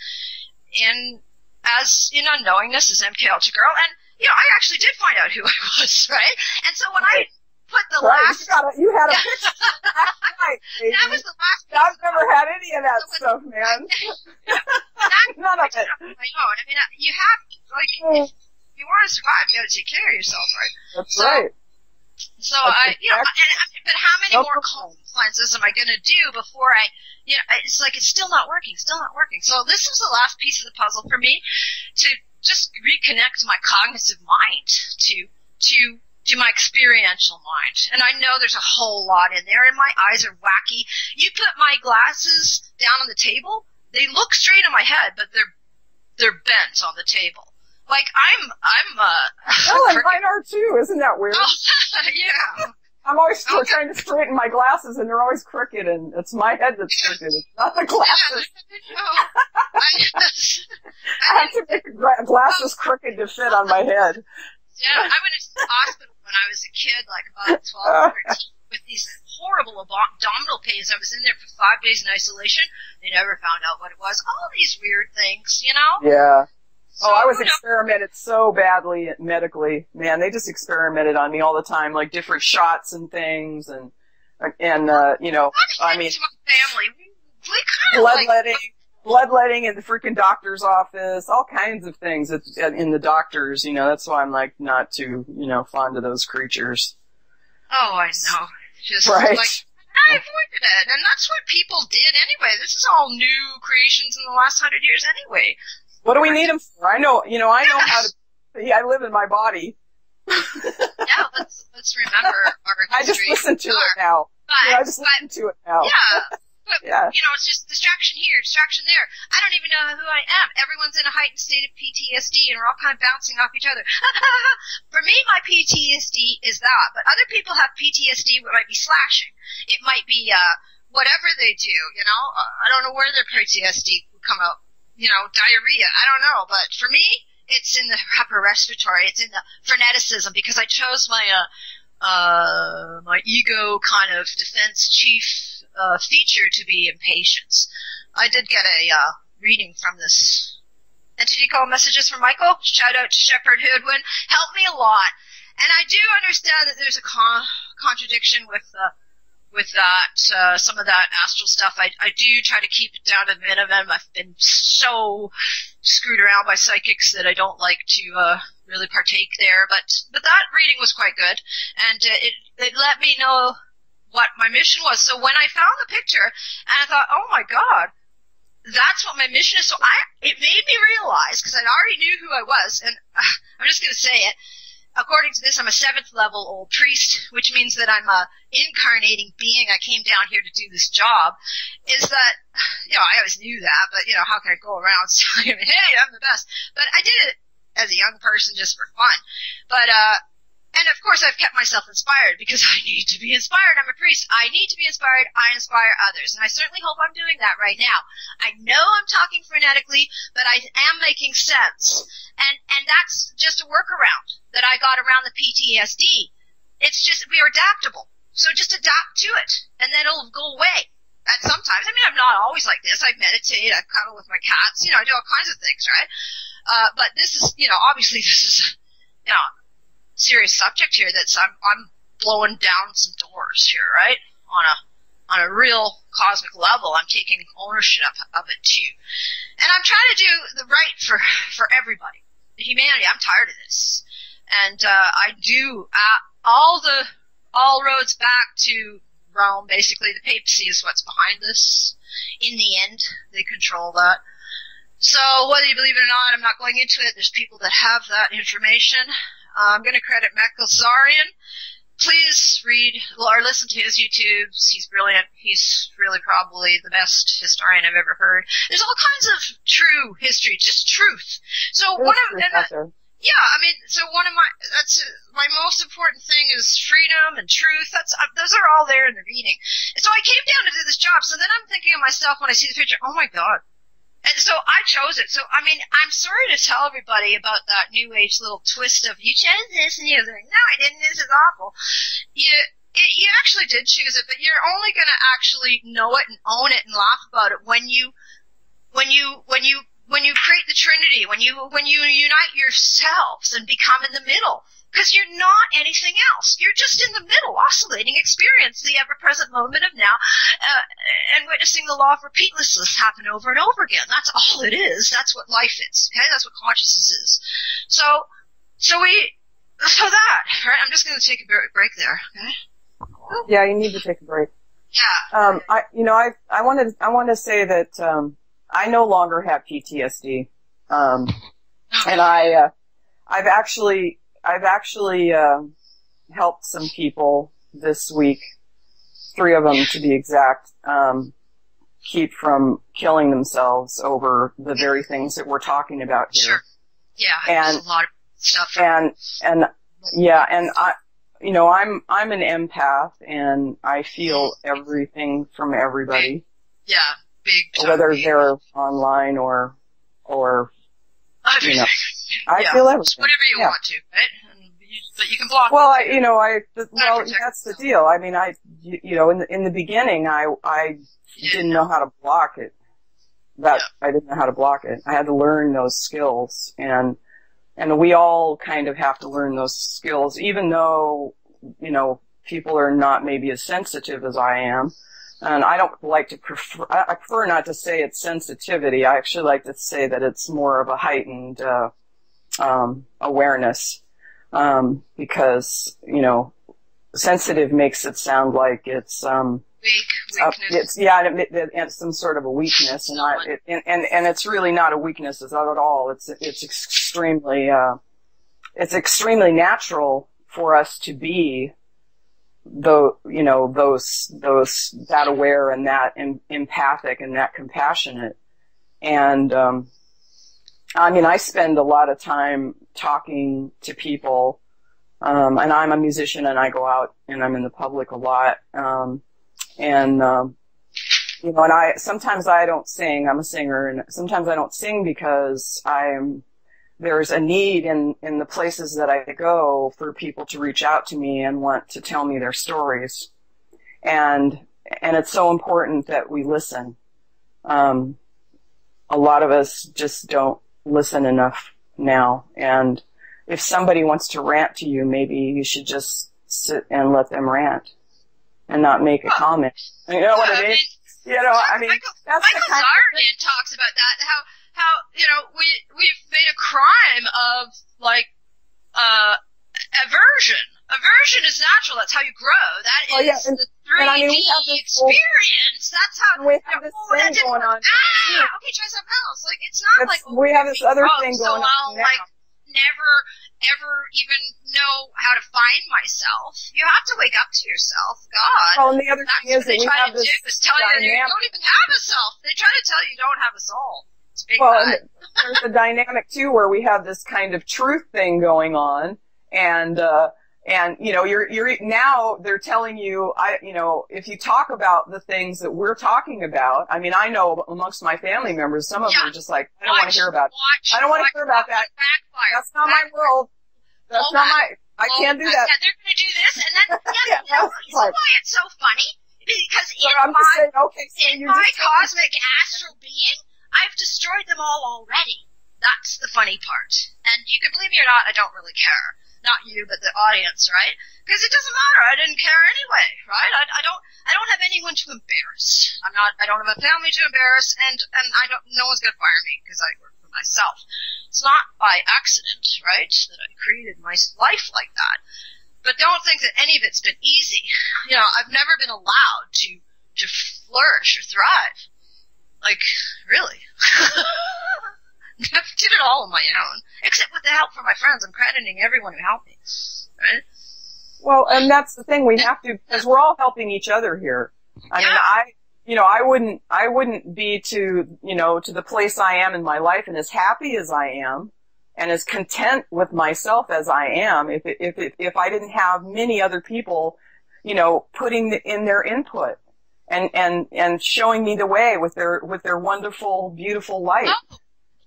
[SPEAKER 3] as unknowingness as MK Ultra Girl, and I actually did find out who I was, right? And so when I put the last
[SPEAKER 2] you had a picture.
[SPEAKER 3] that was the last
[SPEAKER 2] I've never had any of that stuff, man. None of it.
[SPEAKER 3] On my own. I mean, you have, like, if you want to survive, you got to take care of yourself, right?
[SPEAKER 2] That's right.
[SPEAKER 3] So but how many more cleanses am I going to do before it's like it's still not working. So this was the last piece of the puzzle for me to just reconnect my cognitive mind to my experiential mind. And I know there's a whole lot in there, and my eyes are wacky. You put my glasses down on the table, they look straight in my head, but they're bent on the table. Like I'm
[SPEAKER 2] and mine are too. Isn't that weird?
[SPEAKER 3] Oh, yeah.
[SPEAKER 2] I'm always trying to straighten my glasses, and they're always crooked, and it's my head that's crooked. It's not the glasses. I have to make glasses crooked to fit on my head.
[SPEAKER 3] Yeah, I went into the hospital when I was a kid, like about 12 or 13, with these horrible abdominal pains. I was in there for 5 days in isolation. They never found out what it was. All these weird things, you know?
[SPEAKER 2] Yeah. So, I was experimented so badly medically. Man, they just experimented on me all the time, like different shots and things, and you know, I mean,
[SPEAKER 3] family, we kind of
[SPEAKER 2] bloodletting in the freaking doctor's office, all kinds of things in the doctors. You know, that's why I'm like not too, you know, fond of those creatures.
[SPEAKER 3] Oh, I know. Just
[SPEAKER 2] right.
[SPEAKER 3] Like, I avoided it, and that's what people did anyway. This is all new creations in the last 100 years anyway.
[SPEAKER 2] What do we need them for? I know how to. I live in my body.
[SPEAKER 3] Yeah, let's remember our history.
[SPEAKER 2] I just listen to it now. I just listen to it now.
[SPEAKER 3] Yeah. But,
[SPEAKER 2] yeah.
[SPEAKER 3] You know, it's just distraction here, distraction there. I don't even know who I am. Everyone's in a heightened state of PTSD, and we're all kind of bouncing off each other. For me, my PTSD is that, but other people have PTSD what might be slashing. It might be whatever they do, you know. I don't know where their PTSD would come out. You know, diarrhea. I don't know, but for me, it's in the upper respiratory. It's in the freneticism, because I chose my my ego kind of defense chief feature to be impatience. I did get a reading from this entity called Messages from Michael. Shout out to Shepherd Hoodwin. Helped me a lot, and I do understand that there's a contradiction with that, some of that astral stuff. I do try to keep it down to the minimum. I've been so screwed around by psychics that I don't like to really partake there. But that reading was quite good, and it let me know what my mission was. So when I found the picture, and I thought, oh my God, that's what my mission is. So it made me realize, because I already knew who I was, and I'm just going to say it. According to this, I'm a 7th level old priest, which means that I'm a incarnating being. I came down here to do this job. Is that, you know, I always knew that, but, you know, how can I go around telling him, hey, I'm the best? But I did it as a young person just for fun. But, and of course I've kept myself inspired, because I need to be inspired. I'm a priest. I need to be inspired. I inspire others. And I certainly hope I'm doing that right now. I know I'm talking frenetically, but I am making sense. And that's just a workaround that I got around the PTSD. It's just, we are adaptable. So just adapt to it, and then it'll go away. And sometimes, I mean, I'm not always like this. I meditate, I cuddle with my cats, you know, I do all kinds of things, right? But this is, you know, obviously this is, you know, serious subject here that's, I'm blowing down some doors here, right? On a real cosmic level, I'm taking ownership of it too. And I'm trying to do the right for everybody. Humanity, I'm tired of this. And, I do, all roads back to Rome, basically. The papacy is what's behind this. In the end, they control that. So, whether you believe it or not, I'm not going into it. There's people that have that information. I'm going to credit Mekelsarian. Please read or listen to his YouTubes. He's brilliant. He's really probably the best historian I've ever heard. There's all kinds of true history, just truth. So yeah, I mean, so that's my most important thing is freedom and truth. Those are all there in the reading. And so I came down to do this job. So then I'm thinking of myself when I see the picture, oh my God. And so I chose it. So, I mean, I'm sorry to tell everybody about that new age little twist of, you chose this, and you're like, no, I didn't, this is awful. You actually did choose it, but you're only gonna actually know it and own it and laugh about it when you create the Trinity, when you unite yourselves and become in the middle. Because you're not anything else. You're just in the middle, oscillating experience, the ever-present moment of now, and witnessing the law of repeatlessness happen over and over again. That's all it is. That's what life is. Okay, that's what consciousness is. So that, right? I'm just going to take a break there. Okay.
[SPEAKER 2] Yeah, you need to take a break.
[SPEAKER 3] Yeah.
[SPEAKER 2] I want to say that I no longer have PTSD, and I've actually helped some people this week, 3 of them to be exact, keep from killing themselves over the very things that we're talking about here.
[SPEAKER 3] Sure. Yeah,
[SPEAKER 2] and
[SPEAKER 3] there's a lot of stuff.
[SPEAKER 2] And I'm an empath, and I feel everything from everybody.
[SPEAKER 3] Yeah, big time.
[SPEAKER 2] Whether they're online or I feel everything.
[SPEAKER 3] Whatever you want to, right? But you can block.
[SPEAKER 2] Well, that's the deal. I mean, in the beginning, I didn't know how to block it. I didn't know how to block it. I had to learn those skills, and we all kind of have to learn those skills, even though, people are not maybe as sensitive as I am. And I don't like to I prefer not to say it's sensitivity. I actually like to say that it's more of a heightened, awareness. Because, sensitive makes it sound like it's,
[SPEAKER 3] weakness.
[SPEAKER 2] It's some sort of a weakness, and it's really not a weakness at all. It's extremely natural for us to be that aware and that empathic and that compassionate. And, I spend a lot of time talking to people, and I'm a musician and I go out and I'm in the public a lot. Sometimes I don't sing. I'm a singer, and sometimes I don't sing because there's a need in the places that I go for people to reach out to me and want to tell me their stories. And it's so important that we listen. A lot of us just don't listen enough now. And if somebody wants to rant to you, maybe you should just sit and let them rant and not make a comment. You know what I mean? That's
[SPEAKER 3] Michael Zardian talks about that, how we've made a crime of, aversion. Aversion is natural. That's how you grow. That is the 3D experience. That's how
[SPEAKER 2] we have this thing going on.
[SPEAKER 3] Okay, try something else. It's not
[SPEAKER 2] we have this other thing going on now.
[SPEAKER 3] Never ever even know how to find myself. You have to wake up to yourself. God.
[SPEAKER 2] Well, and the other thing is that we have this
[SPEAKER 3] tell you don't even have a self. They try to tell you don't have a soul. It's big.
[SPEAKER 2] And there's a dynamic too where we have this kind of truth thing going on, and you're now they're telling you, if you talk about the things that we're talking about, I know amongst my family members, some of them are just like, I don't want to hear about it. I don't want to hear about that. That's not my world. That's not I can't do that.
[SPEAKER 3] Yeah, they're going to do this, and then, why it's so funny? Because in my cosmic astral being, I've destroyed them all already. That's the funny part. And you can believe me or not, I don't really care. Not you, but the audience, right? Because it doesn't matter. I didn't care anyway, right? I don't have anyone to embarrass. I don't have a family to embarrass, and no one's gonna fire me because I work for myself. It's not by accident, right? That I created my life like that. But don't think that any of it's been easy. I've never been allowed to flourish or thrive. Really. I did it all on my own, except with the help from my friends. I'm crediting everyone who helped me, right?
[SPEAKER 2] Well, and that's the thing, we have to, because we're all helping each other here. I wouldn't be to the place I am in my life and as happy as I am and as content with myself as I am if I didn't have many other people, putting in their input and showing me the way with their wonderful, beautiful light.
[SPEAKER 3] Oh.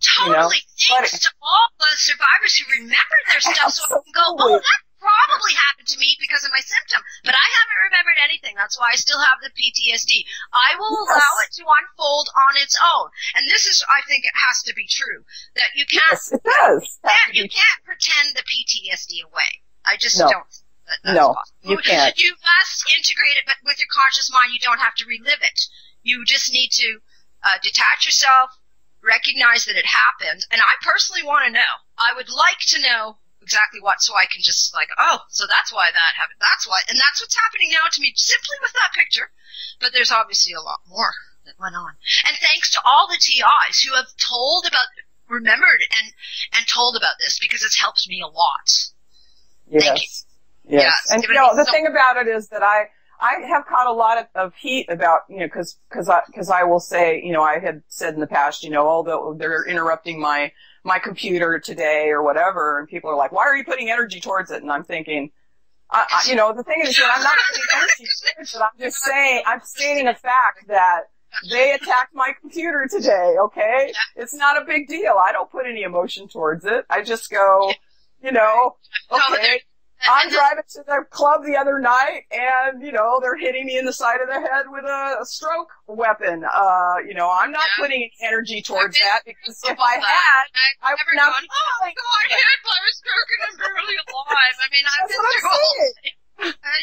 [SPEAKER 3] Totally. Thanks to all the survivors who remember their stuff, so I can go, that probably happened to me because of my symptom. But I haven't remembered anything. That's why I still have the PTSD. I will allow it to unfold on its own. And this is, I think, it has to be true. That you can't.
[SPEAKER 2] Yes, it does.
[SPEAKER 3] You can't pretend the PTSD away. I just
[SPEAKER 2] No.
[SPEAKER 3] don't. That's
[SPEAKER 2] No,
[SPEAKER 3] possible.
[SPEAKER 2] you can't.
[SPEAKER 3] You must integrate it, but with your conscious mind, you don't have to relive it. You just need to detach yourself, recognize that it happened, and I personally want to know. I would like to know exactly what, so I can just like, oh, so that's why that happened. That's why, and that's what's happening now to me simply with that picture. But there's obviously a lot more that went on. And thanks to all the TIs who have remembered and told about this, because it's helped me a lot.
[SPEAKER 2] Yes.
[SPEAKER 3] Thank you.
[SPEAKER 2] Yes. And the thing about it is that I have caught a lot of heat about, cause I will say, I had said in the past, although they're interrupting my computer today or whatever, and people are like, why are you putting energy towards it? And I'm thinking, the thing is that I'm not putting energy towards it. I'm just saying, I'm stating a fact that they attacked my computer today, okay? It's not a big deal. I don't put any emotion towards it. I just go, okay. I'm driving to the club the other night, and, they're hitting me in the side of the head with a stroke weapon. I'm not putting any energy towards that, because if I had, I would not be
[SPEAKER 3] oh, God, hit by a stroke and I'm barely alive. I mean, I've been through all this.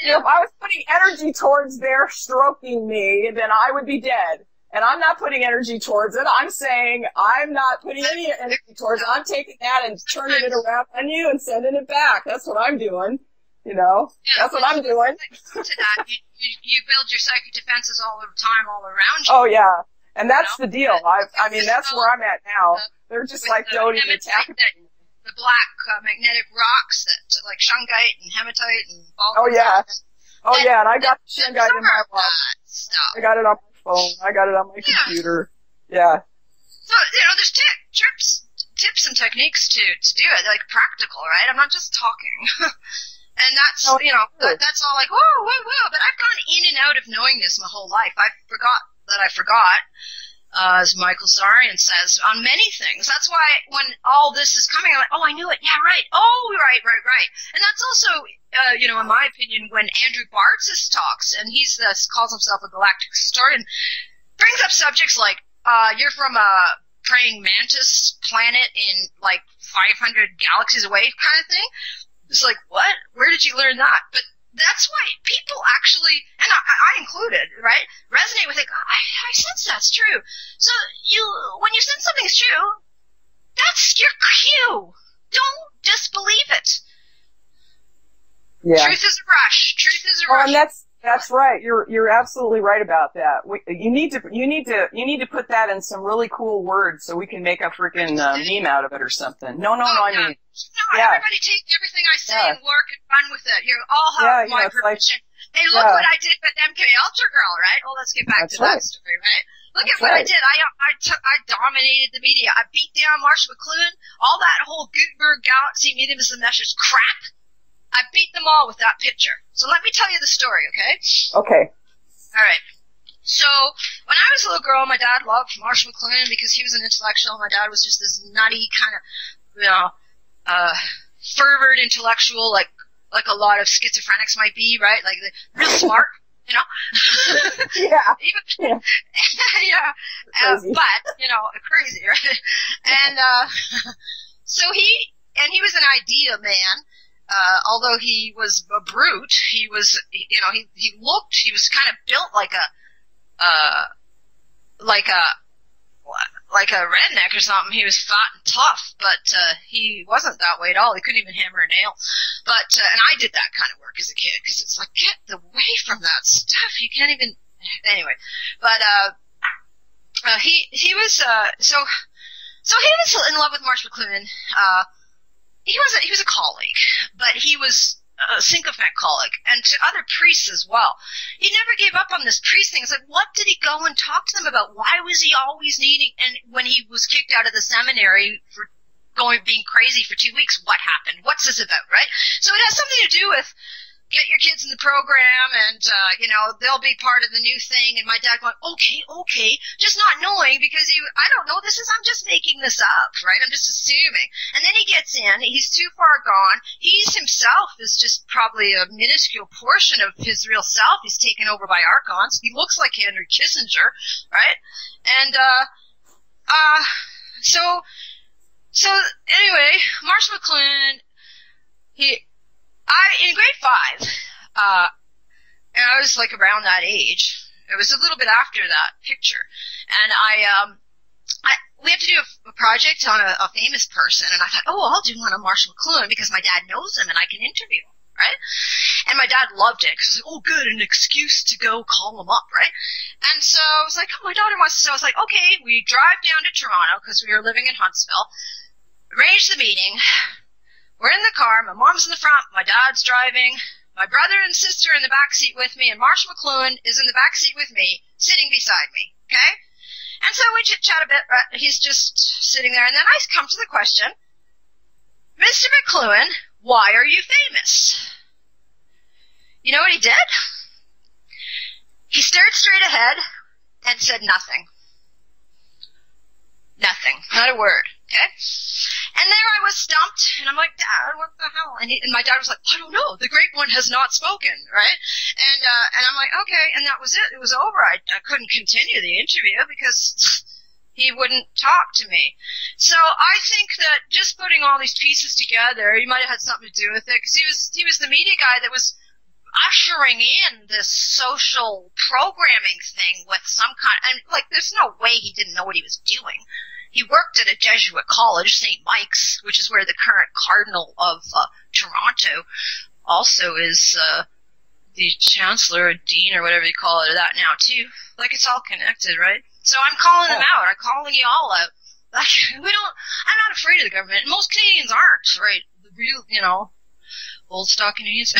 [SPEAKER 2] If I was putting energy towards their stroking me, then I would be dead. And I'm not putting energy towards it. I'm saying I'm not putting any energy towards it. I'm taking that and turning it around on you and sending it back. That's what I'm doing. That's what I'm doing.
[SPEAKER 3] To that, you build your psychic defenses all the time, all around you.
[SPEAKER 2] Oh, yeah. And that's the deal. I mean, that's where I'm at now. They're just like, don't even attack me.
[SPEAKER 3] The black magnetic rocks that, like shungite and hematite and all
[SPEAKER 2] Oh, yeah. Oh, yeah. And I got
[SPEAKER 3] the
[SPEAKER 2] shungite in my rock. I got it on my phone. I got it on my computer. Yeah.
[SPEAKER 3] So, there's tips and techniques to do it, like practical, right? I'm not just talking. And that's, that's all like, whoa. But I've gone in and out of knowing this my whole life. I forgot, as Michael Zarian says, on many things. That's why when all this is coming, I'm like, oh, I knew it. Yeah, right. Oh, right. And that's also, in my opinion, when Andrew Bartz talks, and he's calls himself a galactic historian, brings up subjects like, you're from a praying mantis planet in like 500 galaxies away kind of thing. It's like, what? Where did you learn that? But that's why people actually, and I included, right, resonate with it. I sense that's true. So when you sense something is true, that's your cue. Don't disbelieve it.
[SPEAKER 2] Yeah.
[SPEAKER 3] Truth is a rush.
[SPEAKER 2] And that's right. You're absolutely right about that. You need to put that in some really cool words so we can make a freaking meme out of it or something. No, everybody take everything I say and work and run with it. You all have my permission. Hey, look what I did with MK Ultra Girl, right? Well, let's get back to that story, right? Look at what I did. I dominated the media. I beat down Marshall McLuhan. All that whole Gutenberg Galaxy Medium is the Message crap. I beat them all with that picture. So let me tell you the story, okay? Okay.
[SPEAKER 3] All right. So when I was a little girl, my dad loved Marshall McLuhan because he was an intellectual. My dad was just this nutty kind of, fervent intellectual, like a lot of schizophrenics might be, right? Like real smart,
[SPEAKER 2] Yeah.
[SPEAKER 3] But crazy, right? And so he was an idea man. Although he was a brute, he was, he was kind of built like a redneck or something. He was fat and tough, but he wasn't that way at all. He couldn't even hammer a nail. But and I did that kind of work as a kid because it's like, get away from that stuff. You can't even. Anyway, but he was so he was in love with Marshall McLuhan. He was a colleague, but he was a sycophant colleague, and to other priests as well. He never gave up on this priest thing. It's like, what did he go and talk to them about? Why was he always needing, and when he was kicked out of the seminary for being crazy for 2 weeks, what happened? What's this about, right? So it has something to do with get your kids in the program and, they'll be part of the new thing. And my dad going, okay, just not knowing because I don't know, I'm just making this up, right? I'm just assuming. And then he gets in, he's too far gone. He's himself is just probably a minuscule portion of his real self. He's taken over by archons. He looks like Henry Kissinger, right? And, so anyway, Marshall McLuhan, In grade 5, and I was like around that age. It was a little bit after that picture, and we had to do a project on a famous person, and I thought, oh, I'll do one on Marshall McLuhan because my dad knows him and I can interview him, right? And my dad loved it because it was like, oh, good, an excuse to go call him up, right? And so I was like, oh, my daughter wants to. So I was like, okay, we drive down to Toronto because we were living in Huntsville. Arrange the meeting. We're in the car. My mom's in the front. My dad's driving. My brother and sister in the back seat with me, and Marshall McLuhan is in the back seat with me, sitting beside me. Okay? And so we chit-chat a bit. He's just sitting there, and then I come to the question, Mr. McLuhan, why are you famous? You know what he did? He stared straight ahead and said nothing. Nothing. Not a word. Okay? And there I was stumped, and I'm like, Dad, what the hell? And my dad was like, I don't know. The great one has not spoken, right? And I'm like, okay, and that was it. It was over. I couldn't continue the interview because he wouldn't talk to me. So I think that just putting all these pieces together, he might have had something to do with it, because he was the media guy that was ushering in this social programming thing with some kind, and like, there's no way he didn't know what he was doing. He worked at a Jesuit college, St. Mike's, which is where the current Cardinal of Toronto also is the Chancellor or Dean or whatever you call it, or that now too. Like, it's all connected, right? So I'm calling them out. I'm calling you all out. Like, I'm not afraid of the government. Most Canadians aren't, right? The real, old stock Canadians.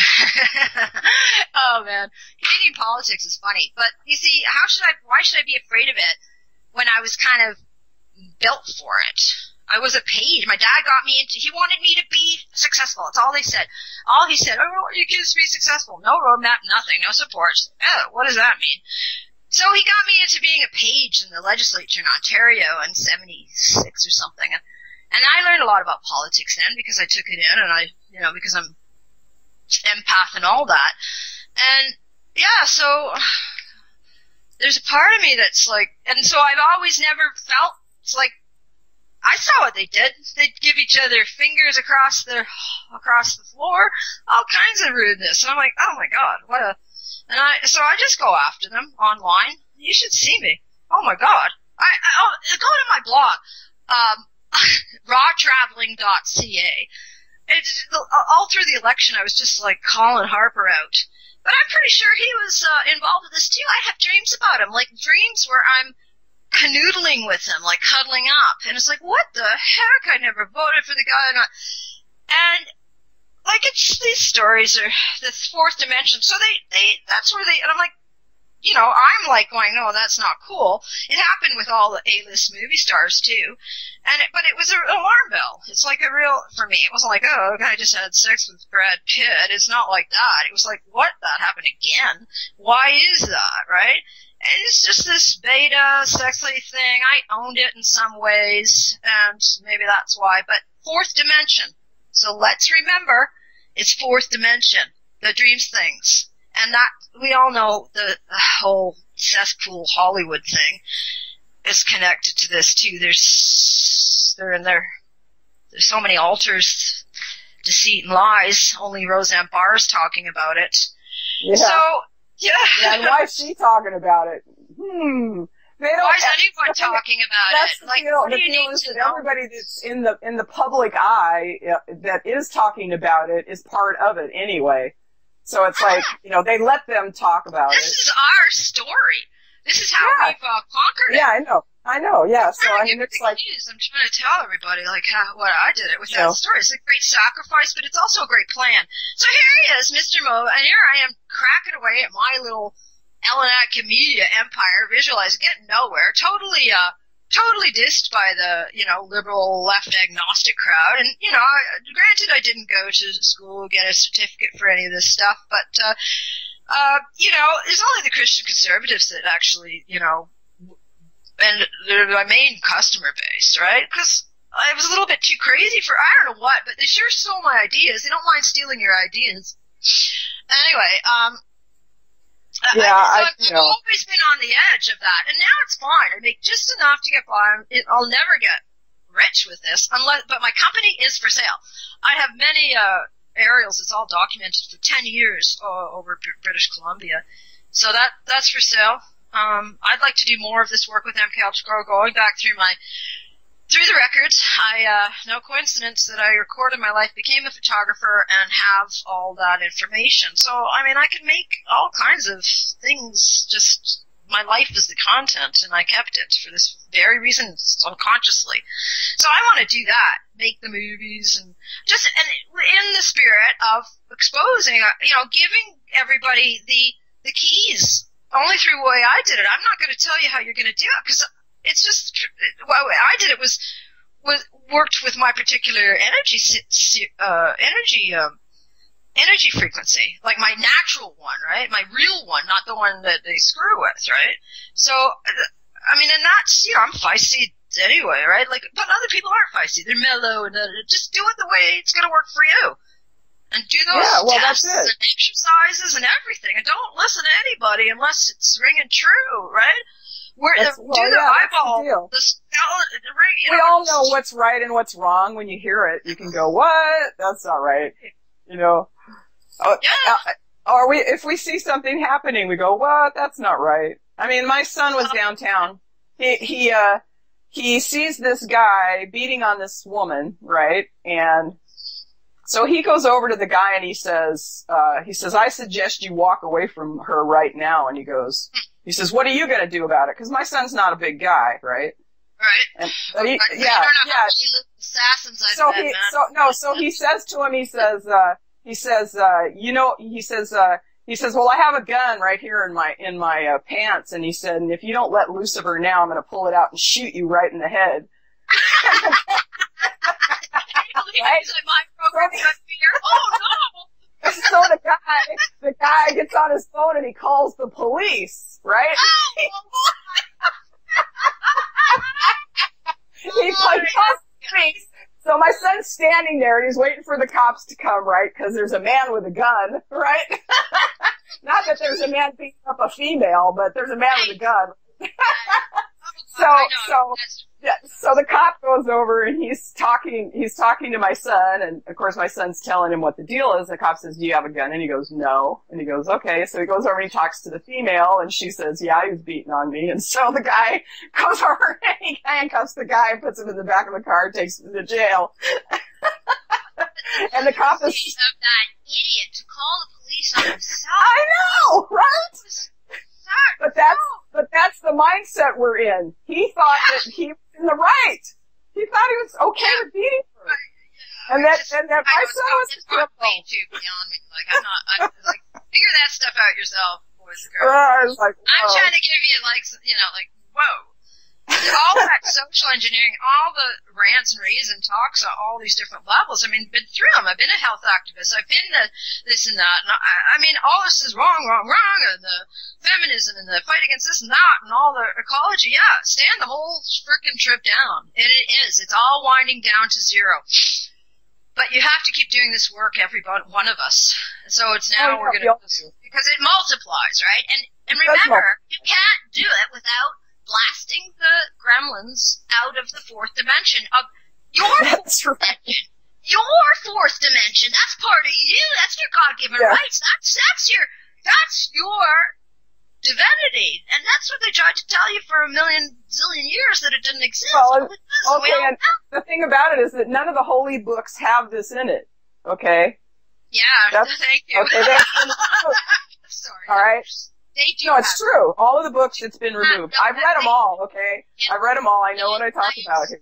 [SPEAKER 3] Oh man. Canadian politics is funny. But you see, why should I be afraid of it when I was kind of built for it? I was a page. My dad got me he wanted me to be successful. That's all they said. All he said, I want your kids to be successful. No roadmap, nothing, no support. Oh, what does that mean? So he got me into being a page in the legislature in Ontario in 76 or something. And I learned a lot about politics then because I took it in, and because I'm empath and all that. And yeah, so there's a part of me that's like, and so I've always never felt, it's like, I saw what they did. They'd give each other fingers across the floor, all kinds of rudeness. And I'm like, oh my God, so I just go after them online. You should see me. Oh my God. I'll go to my blog, rawtraveling.ca. All through the election, I was just like calling Harper out. But I'm pretty sure he was involved with this too. I have dreams about him, like dreams where I'm canoodling with him, like cuddling up. And it's like, what the heck? I never voted for the guy. And like, it's, these stories are the fourth dimension. So that's where and I'm like, I'm like going, no, that's not cool. It happened with all the A-list movie stars too. But it was an alarm bell. It's like for me, it wasn't like, oh, a guy just had sex with Brad Pitt. It's not like that. It was like, what? That happened again? Why is that, right? And it's just this beta sexy thing. I owned it in some ways, and maybe that's why. But fourth dimension. So let's remember, it's fourth dimension. The dreams things. And that, we all know the whole cesspool Hollywood thing is connected to this too. There's so many altars, deceit and lies. Only Roseanne Barr is talking about it.
[SPEAKER 2] Yeah.
[SPEAKER 3] So, yeah.
[SPEAKER 2] And why is she talking about it? Why
[SPEAKER 3] is anyone talking about
[SPEAKER 2] that's
[SPEAKER 3] it? Like,
[SPEAKER 2] deal.
[SPEAKER 3] what do you need
[SPEAKER 2] is
[SPEAKER 3] to
[SPEAKER 2] that
[SPEAKER 3] know?
[SPEAKER 2] Everybody that's in the public eye that is talking about it is part of it anyway. So it's like, they let them talk about
[SPEAKER 3] This is our story. This is how we've conquered it.
[SPEAKER 2] Yeah, I know, yeah. So, I mean, it's like,
[SPEAKER 3] I'm trying to tell everybody, like, what I did it with that story. It's a great sacrifice, but it's also a great plan. So here he is, Mr. Mo, and here I am cracking away at my little Ellen Media empire, visualizing, getting nowhere, totally dissed by the, liberal left agnostic crowd. And, granted I didn't go to school, get a certificate for any of this stuff, but, it's only the Christian conservatives that actually, and they're my main customer base, right? Because I was a little bit too crazy for, I don't know what, but they sure stole my ideas. They don't mind stealing your ideas. Anyway, I've always been on the edge of that, and now it's fine. I make just enough to get by. I'll never get rich with this, but my company is for sale. I have many aerials. It's all documented for 10 years over British Columbia. So that's for sale. I'd like to do more of this work with MK Ultra, going back through the records. No coincidence that I recorded my life, became a photographer, and have all that information. So, I mean, I can make all kinds of things, just my life is the content, and I kept it for this very reason, unconsciously. So I want to do that, make the movies, and in the spirit of exposing, giving everybody the keys. Only through the way I did it. I'm not going to tell you how you're going to do it, because it's just, well, the way I did it was worked with my particular energy frequency, like my natural one, right? My real one, not the one that they screw with, right? So, I mean, and that's, I'm feisty anyway, right? Like, but other people aren't feisty. They're mellow, and just do it the way it's going to work for you. And do those tests and exercises and everything. And don't listen to anybody unless it's ringing true, right? Eyeball.
[SPEAKER 2] We all know what's right and what's wrong. When you hear it, you can go, what? That's not right. Or if we see something happening, we go, what? That's not right. I mean, my son was downtown. He sees this guy beating on this woman, right? And so he goes over to the guy and he says, I suggest you walk away from her right now. And he says, what are you going to do about it? Because my son's not a big guy, right?
[SPEAKER 3] Right.
[SPEAKER 2] And,
[SPEAKER 3] assassins
[SPEAKER 2] so he says to him, he says, well, I have a gun right here in my pants. And he said, and if you don't let loose of her now, I'm going to pull it out and shoot you right in the head. Right? So the guy gets on his phone and he calls the police, right? He calls the police. So my son's standing there and he's waiting for the cops to come, right? Because there's a man with a gun, right? Not that there's a man beating up a female, but there's a man with a gun. So the cop goes over and he's talking to my son, and of course my son's telling him what the deal is. The cop says, do you have a gun? And he goes, no. And he goes, okay. So he goes over and he talks to the female, and she says, yeah, he was beating on me. And so the guy goes over and he handcuffs the guy, puts him in the back of the car, takes him to jail. And the cop is...
[SPEAKER 3] of that idiot to call the police on himself.
[SPEAKER 2] I know, right? But that's the mindset we're in. He thought that he was in the right. He thought he was okay with beating her. And that my son was a criminal.
[SPEAKER 3] Way too beyond me. I'm figure that stuff out yourself, boys and girls. I'm trying to give you whoa. All that social engineering, all the rants and raves and talks on all these different levels. I mean, been through them. I've been a health activist. I've been this and that. And I mean, all this is wrong, and the feminism and the fight against this and that and all the ecology. Yeah, stand the whole frickin' trip down. And it is. It's all winding down to zero. But you have to keep doing this work, every one of us. So it's now we're going to, because it multiplies, right? And remember, you can't do it without blasting the gremlins out of the fourth dimension of your fourth dimension. Your fourth dimension. That's part of you. That's your God-given rights. That's your divinity. And that's what they tried to tell you for a zillion years, that it didn't exist.
[SPEAKER 2] Well, and the thing about it is that none of the holy books have this in it. Okay?
[SPEAKER 3] Yeah, thank you.
[SPEAKER 2] Okay,
[SPEAKER 3] sorry.
[SPEAKER 2] All right?
[SPEAKER 3] No,
[SPEAKER 2] it's true. All of the books, it's been removed. I've read them all, okay? I've read them all. I know what I talk about here.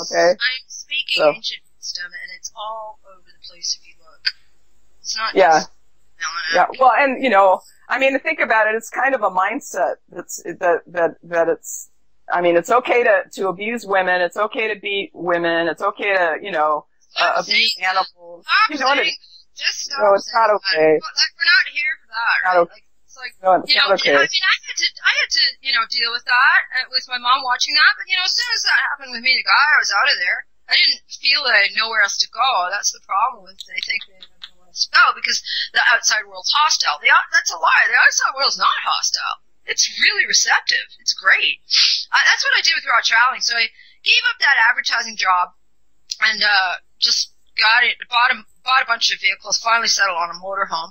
[SPEAKER 2] Okay?
[SPEAKER 3] I'm speaking ancient wisdom, and it's all over the place if you look. It's not just...
[SPEAKER 2] Yeah, well, and, I mean, to think about it, it's kind of a mindset that it's... I mean, it's okay to abuse women. It's okay to beat women. It's okay to, abuse animals. You know what I mean?
[SPEAKER 3] Just stop.
[SPEAKER 2] No, it's not okay.
[SPEAKER 3] We're not here for that, right?
[SPEAKER 2] Not okay.
[SPEAKER 3] It's like,
[SPEAKER 2] no, it's not okay.
[SPEAKER 3] I mean, I had to, deal with that, with my mom watching that, but, as soon as that happened with me, the guy, I was out of there. I didn't feel that I had nowhere else to go. That's the problem with, they think they have nowhere else to go, because the outside world's hostile. That's a lie. The outside world's not hostile. It's really receptive. It's great. That's what I did with raw traveling. So I gave up that advertising job and, just bought a bought a bunch of vehicles, finally settled on a motorhome.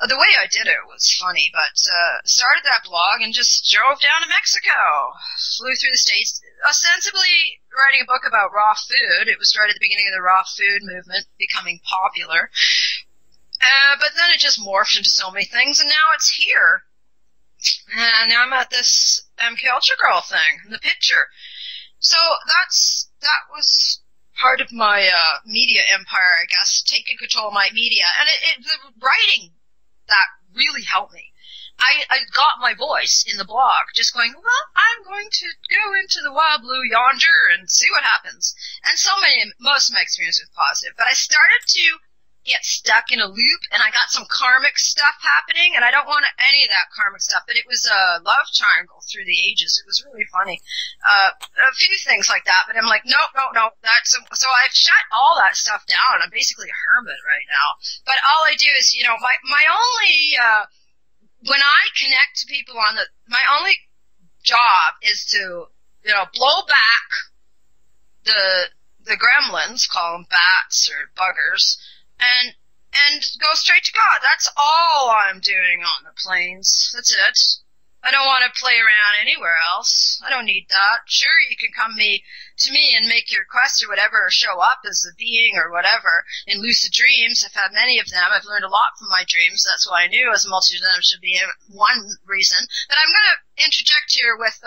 [SPEAKER 3] The way I did it was funny, but started that blog and just drove down to Mexico, flew through the States, ostensibly writing a book about raw food. It was right at the beginning of the raw food movement becoming popular. But then it just morphed into so many things, and now it's here. And now I'm at this MK Ultra Girl thing in the picture. So that was part of my media empire, I guess, taking control of my media. And the writing, that really helped me. I got my voice in the blog, just going, well, I'm going to go into the wild blue yonder and see what happens. And most of my experience was positive. But I started to get stuck in a loop, and I got some karmic stuff happening, and I don't want any of that karmic stuff, but it was a love triangle through the ages. It was really funny. A few things like that, but I'm like, no. So I've shut all that stuff down. I'm basically a hermit right now. But all I do is, my only, when I connect to people my only job is to, blow back the gremlins, call them bats or buggers, and go straight to God. That's all I'm doing on the plains. That's it. I don't want to play around anywhere else. I don't need that. Sure, you can come to me and make your request or whatever, or show up as a being or whatever in lucid dreams. I've had many of them. I've learned a lot from my dreams. That's why I knew as a multitude of them should be one reason. But I'm going to interject here with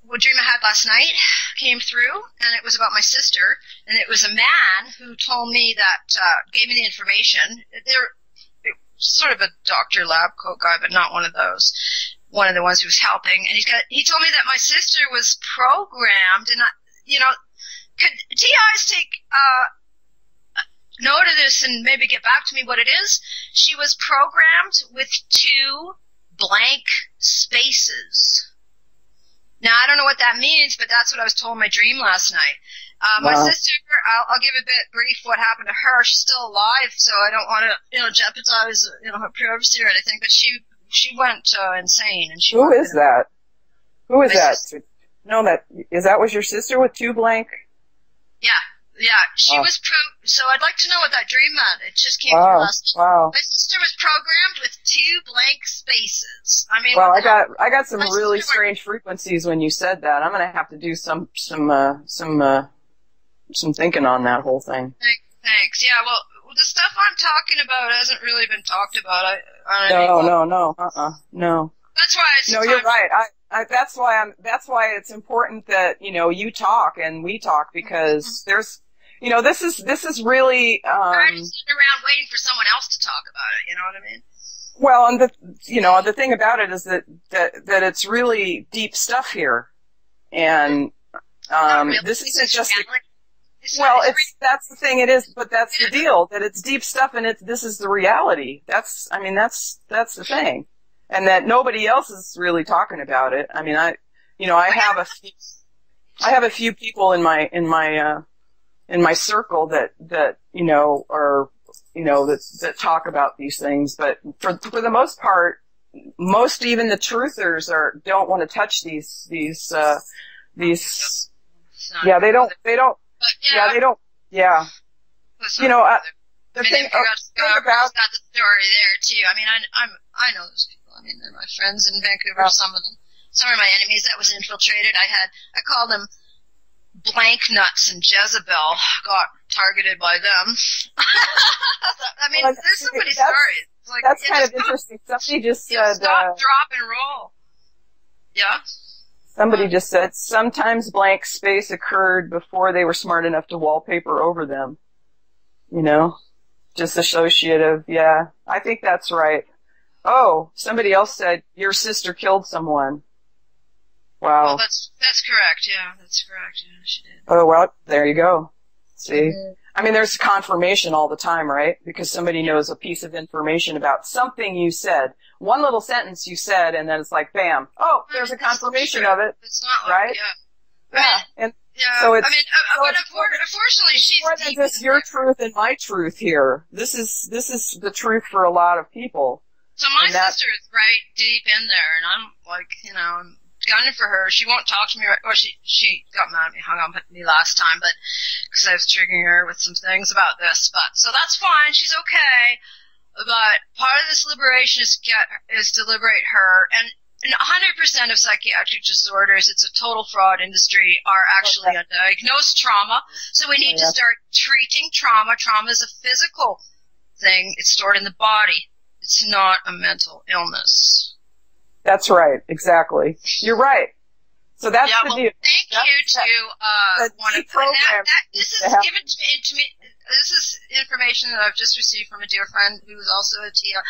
[SPEAKER 3] what dream I had last night came through, and it was about my sister, and it was a man who told me that, gave me the information. They're sort of a doctor lab coat guy, but not one of those. One of the ones who was helping, and he told me that my sister was programmed, and could TIs take, note of this and maybe get back to me what it is? She was programmed with 2 blank spaces. Now, I don't know what that means, but that's what I was told in my dream last night. My sister, I'll give a bit brief what happened to her. She's still alive, so I don't want to, jeopardize, her privacy or anything, but she went, insane. And
[SPEAKER 2] Who is that? Who is that? No, was your sister with 2 blank?
[SPEAKER 3] Yeah, she was so I'd like to know what that dream meant. It just came through last night.
[SPEAKER 2] Wow.
[SPEAKER 3] My sister was programmed with 2 blank spaces. I mean,
[SPEAKER 2] well, I got some really strange frequencies when you said that. I'm gonna have to do some thinking on that whole thing.
[SPEAKER 3] Thanks. Yeah, well, the stuff I'm talking about hasn't really been talked about.
[SPEAKER 2] No.
[SPEAKER 3] That's why it's
[SPEAKER 2] no. You're right. That's why it's important that you talk and we talk, because there's this is really
[SPEAKER 3] I'm just sitting around waiting for someone else to talk about it. You know what I mean?
[SPEAKER 2] Well, and the thing about it is that it's really deep stuff here, and
[SPEAKER 3] really.
[SPEAKER 2] This isn't just. That's the thing. It is, but that's the deal. That it's deep stuff, and this is the reality. That's the thing, and that nobody else is really talking about it. I mean, I have a few people in my circle that are that talk about these things, but for the most part, even the truthers don't want to touch these. Yeah, they don't. Yeah, they don't. Yeah. The thing about
[SPEAKER 3] got the story there too. I mean, I know those people. I mean, they're my friends in Vancouver. Some of them. Some are my enemies that was infiltrated. I called them Blank Nuts, and Jezebel got targeted by them. I mean, there's so many stories. Like,
[SPEAKER 2] that's kind of interesting. Somebody just said,
[SPEAKER 3] stop, drop, and roll. Yeah?
[SPEAKER 2] Somebody just said, sometimes blank space occurred before they were smart enough to wallpaper over them. Just associative. Yeah, I think that's right. Oh, somebody else said, your sister killed someone. Wow.
[SPEAKER 3] Well, that's correct. Yeah, that's correct. Yeah, she did.
[SPEAKER 2] Oh, well, there you go. See? Mm-hmm. I mean, there's confirmation all the time, right? Because somebody knows a piece of information about something you said. One little sentence you said, and then it's like, bam. Oh, there's a confirmation of it.
[SPEAKER 3] It's not
[SPEAKER 2] right?
[SPEAKER 3] Yeah.
[SPEAKER 2] So it's,
[SPEAKER 3] but unfortunately, she's
[SPEAKER 2] more than just your truth and my truth here. This is the truth for a lot of people.
[SPEAKER 3] So my sister is right deep in there, and I'm like, gunning for her. She won't talk to me, or she got mad at me, hung up with me last time, but because I was triggering her with some things about this. But so that's fine. She's okay. But part of this liberation is to liberate her. And 100% of psychiatric disorders, it's a total fraud industry, are actually undiagnosed trauma. So we need to start treating trauma. Trauma is a physical thing. It's stored in the body. It's not a mental illness.
[SPEAKER 2] That's right. Exactly. You're right. So that's the deal.
[SPEAKER 3] Thank you to one of this is given to me. This is information that I've just received from a dear friend who is also a TIA.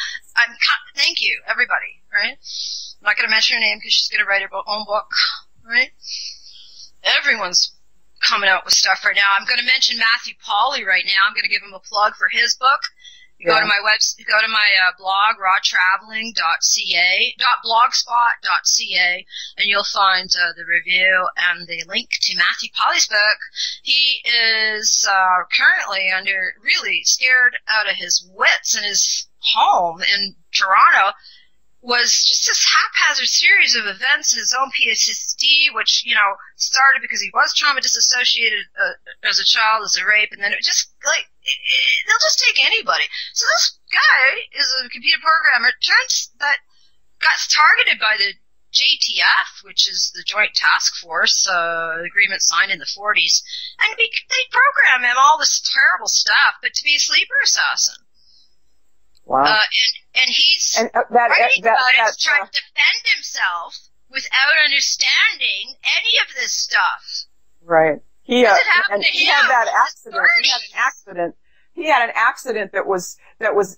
[SPEAKER 3] Thank you, everybody. Right? I'm not going to mention her name because she's going to write her own book. Right? Everyone's coming out with stuff right now. I'm going to mention Matthew Pauly right now. I'm going to give him a plug for his book. You go to my website, go to my blog, rawtraveling.blogspot.ca, and you'll find the review and the link to Matthew Pauly's book. He is currently really scared out of his wits in his home in Toronto. Was just this haphazard series of events, his own PTSD, which, started because he was trauma disassociated as a child, as a rape, and then it just, they'll just take anybody. So this guy is a computer programmer. It turns that got targeted by the JTF, which is the Joint Task Force, agreement signed in the 40s, and they program him all this terrible stuff, but to be a sleeper assassin.
[SPEAKER 2] Wow.
[SPEAKER 3] And he's trying to defend himself without understanding any of this stuff.
[SPEAKER 2] Right. He had that accident. He had an accident that was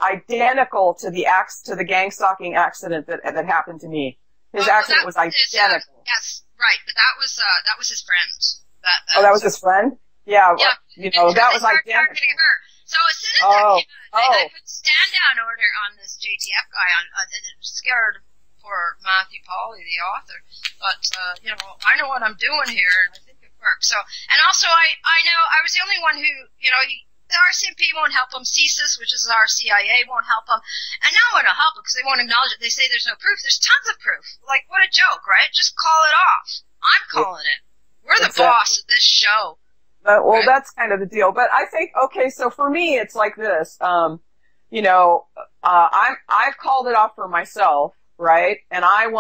[SPEAKER 2] identical to the gang stalking accident that happened to me. His accident was identical.
[SPEAKER 3] Yes, right. But that was his friend.
[SPEAKER 2] That was his friend? Yeah. That was identical.
[SPEAKER 3] So as soon as that came out, I put stand-down order on this JTF guy. Scared for Matthew Pauly, the author. But, I know what I'm doing here, and I think it works. So, and also I know I was the only one who, the RCMP won't help him. CSIS, which is our CIA, won't help him. And no one will help him because they won't acknowledge it. They say there's no proof. There's tons of proof. Like, what a joke, right? Just call it off. I'm calling it. We're the boss of this show.
[SPEAKER 2] That's kind of the deal. But I think, so for me, it's like this. I've called it off for myself, right? And I'm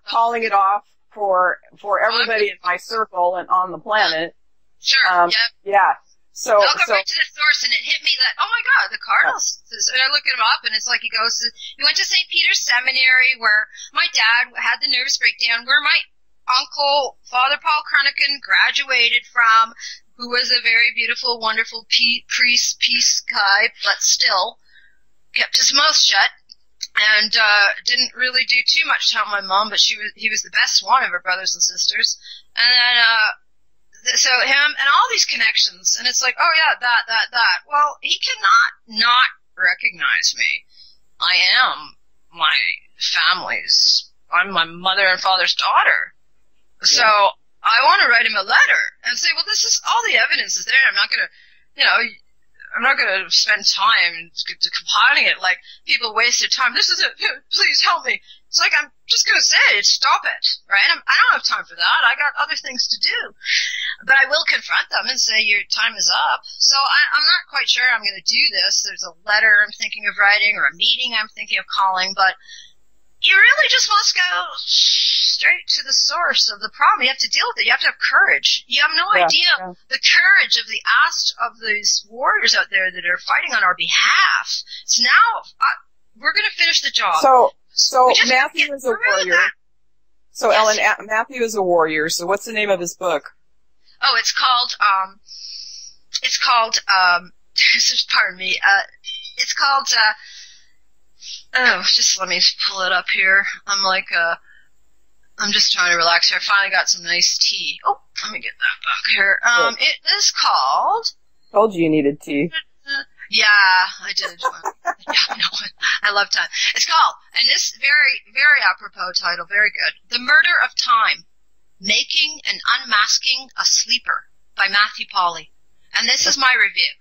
[SPEAKER 2] calling it off for everybody in my circle and on the planet.
[SPEAKER 3] Sure.
[SPEAKER 2] Yeah. So
[SPEAKER 3] I'll go right to the source, and it hit me that, oh my God, the Cardinals. And I look him up, and it's like he went to St. Peter's Seminary, where my dad had the nervous breakdown, where my uncle, Father Paul Kruniken, graduated from, who was a very beautiful, wonderful priest, peace guy, but still kept his mouth shut and didn't really do too much to help my mom, but he was the best one of her brothers and sisters. And then so him and all these connections, and it's like, oh yeah, that. Well, he cannot not recognize me. I am my family's. I'm my mother and father's daughter. Yeah. So I want to write him a letter and say, well, this is all the evidence is there. I'm not going to spend time compiling it like people wasted time. This is it. Please help me. It's like, I'm just going to say it. Stop it. Right? I don't have time for that. I got other things to do. But I will confront them and say, your time is up. So I'm not quite sure I'm going to do this. There's a letter I'm thinking of writing or a meeting I'm thinking of calling, but you really just must go straight to the source of the problem. You have to deal with it. You have to have courage. You have no idea the courage of these warriors out there that are fighting on our behalf. So now we're going to finish the job.
[SPEAKER 2] So Matthew is a warrior. So yes. Ellen, Matthew is a warrior. So what's the name of his book?
[SPEAKER 3] Oh, it's called pardon me. It's called just let me pull it up here. I'm just trying to relax here. I finally got some nice tea. Oh, let me get that back here. It is called...
[SPEAKER 2] Told you needed tea.
[SPEAKER 3] Yeah, I did. Yeah, I know. I love time. It's called, and this very, very apropos title, very good, The Murder of Time, Making and Unmasking a Sleeper by Matthew Pauly. And this is my review.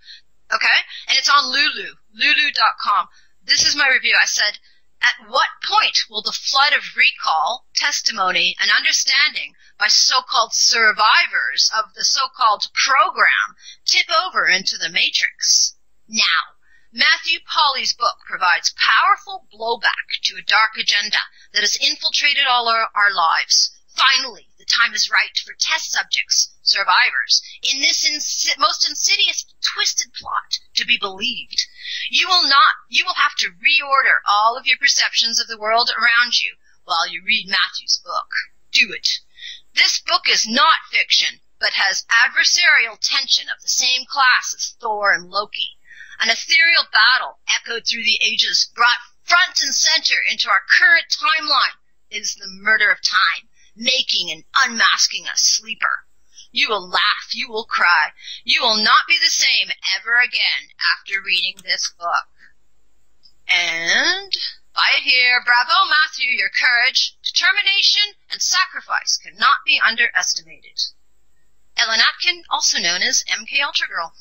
[SPEAKER 3] Okay? And it's on Lulu.com. This is my review. I said, At what point will the flood of recall, testimony, and understanding by so-called survivors of the so-called program tip over into the matrix? Now, Matthew Polly's book provides powerful blowback to a dark agenda that has infiltrated all our lives. Finally, the time is right for test subjects, survivors, in this most insidious, twisted plot to be believed. You will have to reorder all of your perceptions of the world around you while you read Matthew's book. Do it. This book is not fiction, but has adversarial tension of the same class as Thor and Loki. An ethereal battle echoed through the ages, brought front and center into our current timeline, is the murder of time, making and unmasking a sleeper. You will laugh, you will cry, you will not be the same ever again after reading this book. And buy it here. Bravo, Matthew, your courage, determination, and sacrifice cannot be underestimated. Ellen Atkin, also known as MK Ultra Girl.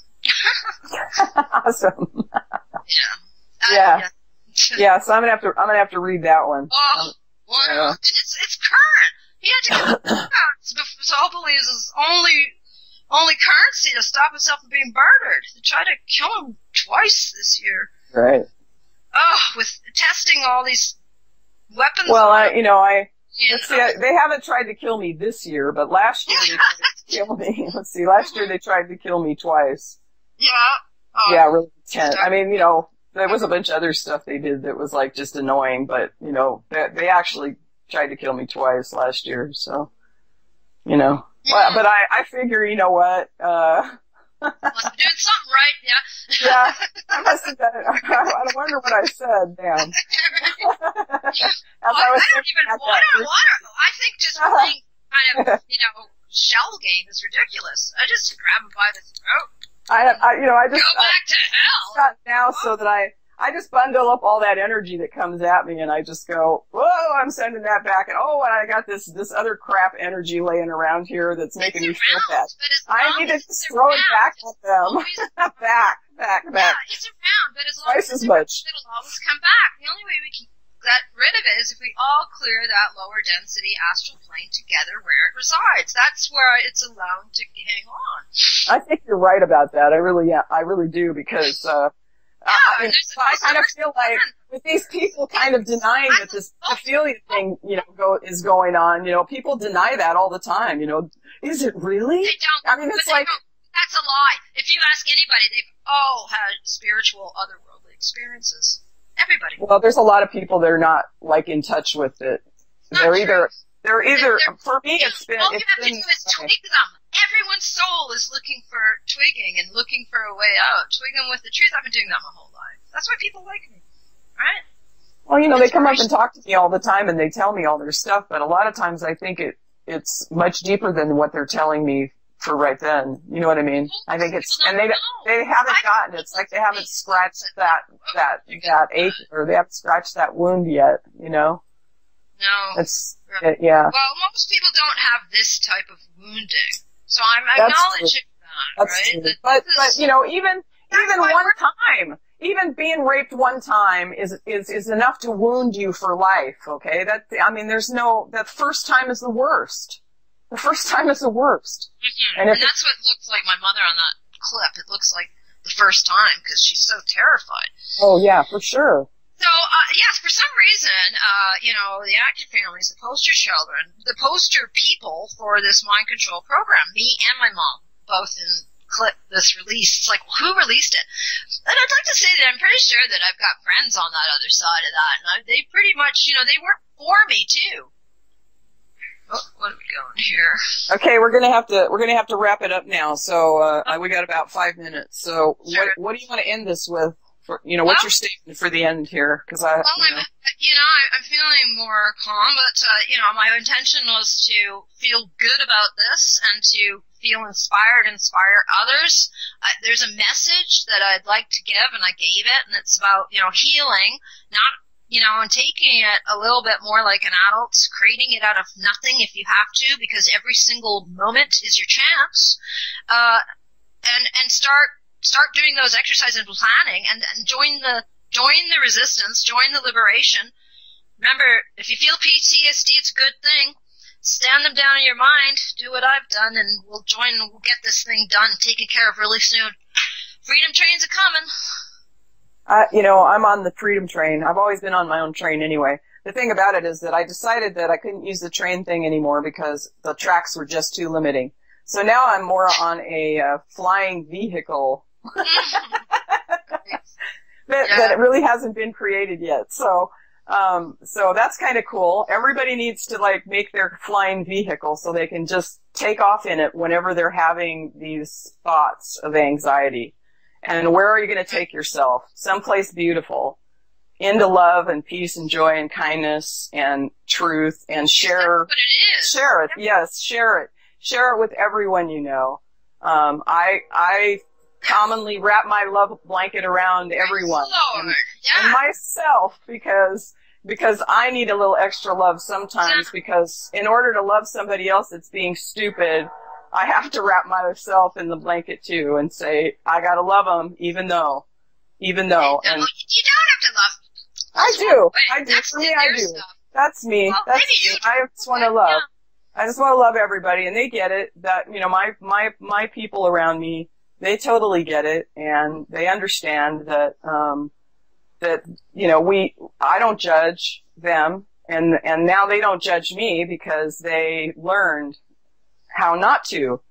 [SPEAKER 2] Awesome.
[SPEAKER 3] Yeah.
[SPEAKER 2] Yeah, so I'm gonna have to read that one.
[SPEAKER 3] Oh, wow. Yeah. And it's current. He had to get the book out, so hopefully it's his only currency to stop himself from being murdered. They tried to kill him twice this year.
[SPEAKER 2] Right.
[SPEAKER 3] Oh, with testing all these weapons.
[SPEAKER 2] Well, let's see, they haven't tried to kill me this year, but last year they tried to kill me. Let's see, last year they tried to kill me twice.
[SPEAKER 3] Yeah.
[SPEAKER 2] Yeah, really intense. I mean, there was a bunch of other stuff they did that was like just annoying, but they actually tried to kill me twice last year, so Well, but I figure, you know what?
[SPEAKER 3] Must be doing something right, yeah.
[SPEAKER 2] Yeah, I must have done it. I wonder what I said, damn.
[SPEAKER 3] I think just playing kind of, shell game is ridiculous. I just grab him by the throat.
[SPEAKER 2] I just
[SPEAKER 3] go back to hell.
[SPEAKER 2] Now, so that I just bundle up all that energy that comes at me, and I just go, whoa, I'm sending that back, and and I got this other crap energy laying around here that's making me feel bad. I need to just throw it back at them. back.
[SPEAKER 3] Yeah, it's around, but as long
[SPEAKER 2] twice
[SPEAKER 3] as
[SPEAKER 2] as much.
[SPEAKER 3] It'll always come back. The only way we can get rid of it is if we all clear that lower density astral plane together where it resides. That's where it's allowed to hang on.
[SPEAKER 2] I think you're right about that. I really do, because I kind of feel like with these people kind of denying that this pedophilia thing, is going on, people deny that all the time, Is it really?
[SPEAKER 3] They don't.
[SPEAKER 2] I mean, it's like...
[SPEAKER 3] That's a lie. If you ask anybody, they've all had spiritual, otherworldly experiences. Everybody.
[SPEAKER 2] Well, there's a lot of people that are not, in touch with it. For me, it's been...
[SPEAKER 3] All you have to do is twig them. Everyone's soul is looking for twigging and looking for a way out. Twig them with the truth. I've been doing that my whole life. That's why people like me. Right?
[SPEAKER 2] Well, they come up and talk to me all the time, and they tell me all their stuff, but a lot of times I think it's much deeper than what they're telling me for right then. You know what I mean? I think it's... And they haven't gotten it. It's like they haven't scratched that ache, or they haven't scratched that wound yet,
[SPEAKER 3] No.
[SPEAKER 2] Yeah.
[SPEAKER 3] Well, most people don't have this type of wounding. So I'm acknowledging that, right?
[SPEAKER 2] True. But even one time, even being raped one time is enough to wound you for life, okay? That first time is the worst. The first time is the worst.
[SPEAKER 3] Mm-hmm. And that's what looks like my mother on that clip. It looks like the first time because she's so terrified.
[SPEAKER 2] Oh, yeah, for sure.
[SPEAKER 3] So, yes, for some reason, the Atkin families, the poster children, the poster people for this mind control program, me and my mom, both in this release. It's like, who released it? And I'd like to say that I'm pretty sure that I've got friends on that other side of that, and they pretty much, they work for me too. Oh, what are we going here?
[SPEAKER 2] Okay, we're gonna have to wrap it up now. So we got about 5 minutes. So sure. What do you want to end this with? What's your statement for the end here? Because I'm
[SPEAKER 3] feeling more calm, but my intention was to feel good about this and to feel inspired, inspire others. There's a message that I'd like to give, and I gave it, and it's about healing, not and taking it a little bit more like an adult, creating it out of nothing if you have to, because every single moment is your chance, and start doing those exercises and planning, and join the resistance, join the liberation, Remember, if you feel PTSD, it's a good thing. Stand them down in your mind. Do what I've done, and we'll join and we'll get this thing done, taken care of really soon. Freedom trains are coming.
[SPEAKER 2] I'm on the freedom train. I've always been on my own train anyway. The thing about it is that I decided that I couldn't use the train thing anymore because the tracks were just too limiting. So now I'm more on a flying vehicle that it really hasn't been created yet. So that's kind of cool. Everybody needs to make their flying vehicle so they can just take off in it whenever they're having these thoughts of anxiety. And where are you going to take yourself? Someplace beautiful. Into love and peace and joy and kindness and truth and share.
[SPEAKER 3] That's what it is.
[SPEAKER 2] Share it. Yes, share it. Share it with everyone you know. I commonly wrap my love blanket around everyone and myself because I need a little extra love sometimes because in order to love somebody else that's being stupid, I have to wrap myself in the blanket too and say, I gotta love them even though. And
[SPEAKER 3] you don't have to love.
[SPEAKER 2] I do. For me, I do.
[SPEAKER 3] Stuff.
[SPEAKER 2] That's me.
[SPEAKER 3] Well,
[SPEAKER 2] that's me. I just want to love. Yeah. I just want to love everybody, and they get it. That my people around me, they totally get it, and they understand that I don't judge them, and now they don't judge me because they learned how not to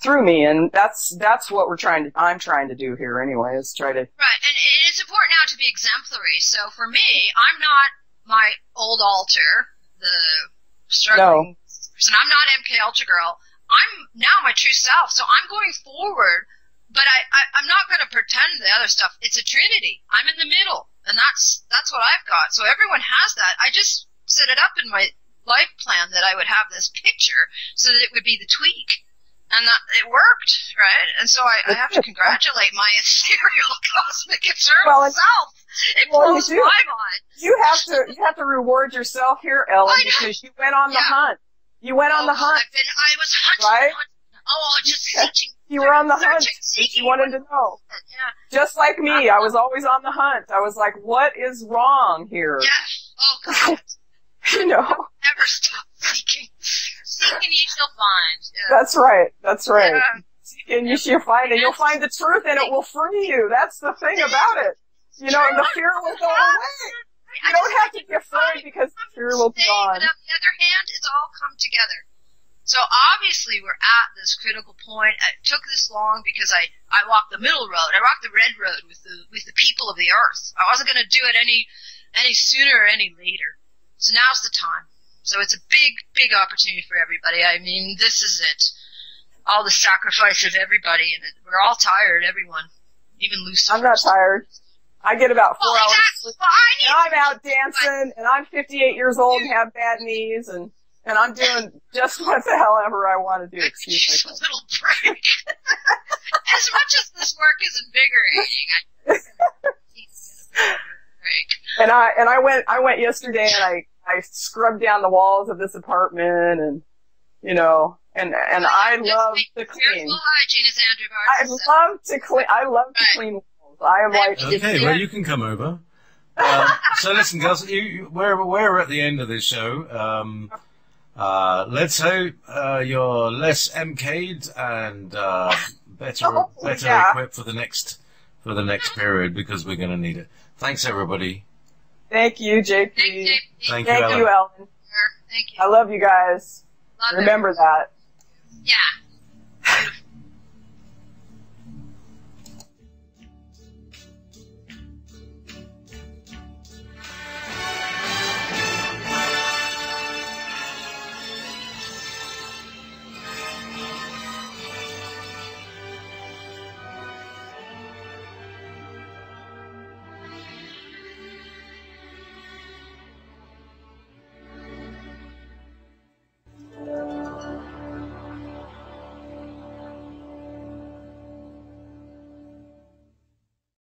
[SPEAKER 2] through me, and that's what I'm trying to do here anyway, is try to.
[SPEAKER 3] Right, and it's important now to be exemplary. So for me, I'm not my old alter, the struggling person. I'm not MK Ultra Girl. I'm now my true self. So I'm going forward, but I'm not going to pretend the other stuff. It's a trinity. I'm in the middle, and that's what I've got. So everyone has that. I just set it up in my life plan that I would have this picture so that it would be the tweak. And it worked, right? And so I have to congratulate my ethereal cosmic eternal self. It blows my mind.
[SPEAKER 2] You have to reward yourself here, Ellen, because you went on the hunt. You went on the hunt.
[SPEAKER 3] I was hunting. Right? Just searching.
[SPEAKER 2] You were on the hunt. You wanted to know. Yeah. Just like me, I was always on the hunt. I was like, what is wrong here?
[SPEAKER 3] Yeah. Oh, God. Never stop seeking. Seek and you shall find. Yeah.
[SPEAKER 2] That's right. Yeah. Seek and you shall find, and you'll find the truth, and it will free you. That's the thing about it. And the fear will go away. You don't have to be afraid because the fear will be gone.
[SPEAKER 3] But on the other hand, it's all come together. So obviously we're at this critical point. It took this long because I walked the middle road. I walked the red road with the people of the earth. I wasn't going to do it any sooner or any later. So now's the time. So it's a big opportunity for everybody. I mean, this is it. All the sacrifice of everybody, and we're all tired, everyone. Even Lucifer.
[SPEAKER 2] I'm not tired. I get about 4 hours sleep. And I'm out dancing, and I'm 58 years old and have bad knees, and I'm doing just what the hell ever I want to do. Excuse me.
[SPEAKER 3] A little break. As much as this work is invigorating,
[SPEAKER 2] And I went yesterday, and I scrubbed down the walls of this apartment, and I love to clean.
[SPEAKER 3] Hygiene is Andrew Garza.
[SPEAKER 2] I love to clean walls. I am like.
[SPEAKER 1] Okay, well you can come over. So listen, guys, we're at the end of this show. Let's hope you're less MK'd and better equipped for the next period, because we're going to need it. Thanks, everybody.
[SPEAKER 2] Thank you, JP.
[SPEAKER 1] Thank
[SPEAKER 2] you, Ellen.
[SPEAKER 3] Thank you.
[SPEAKER 2] I love you guys. Remember that.
[SPEAKER 3] Yeah.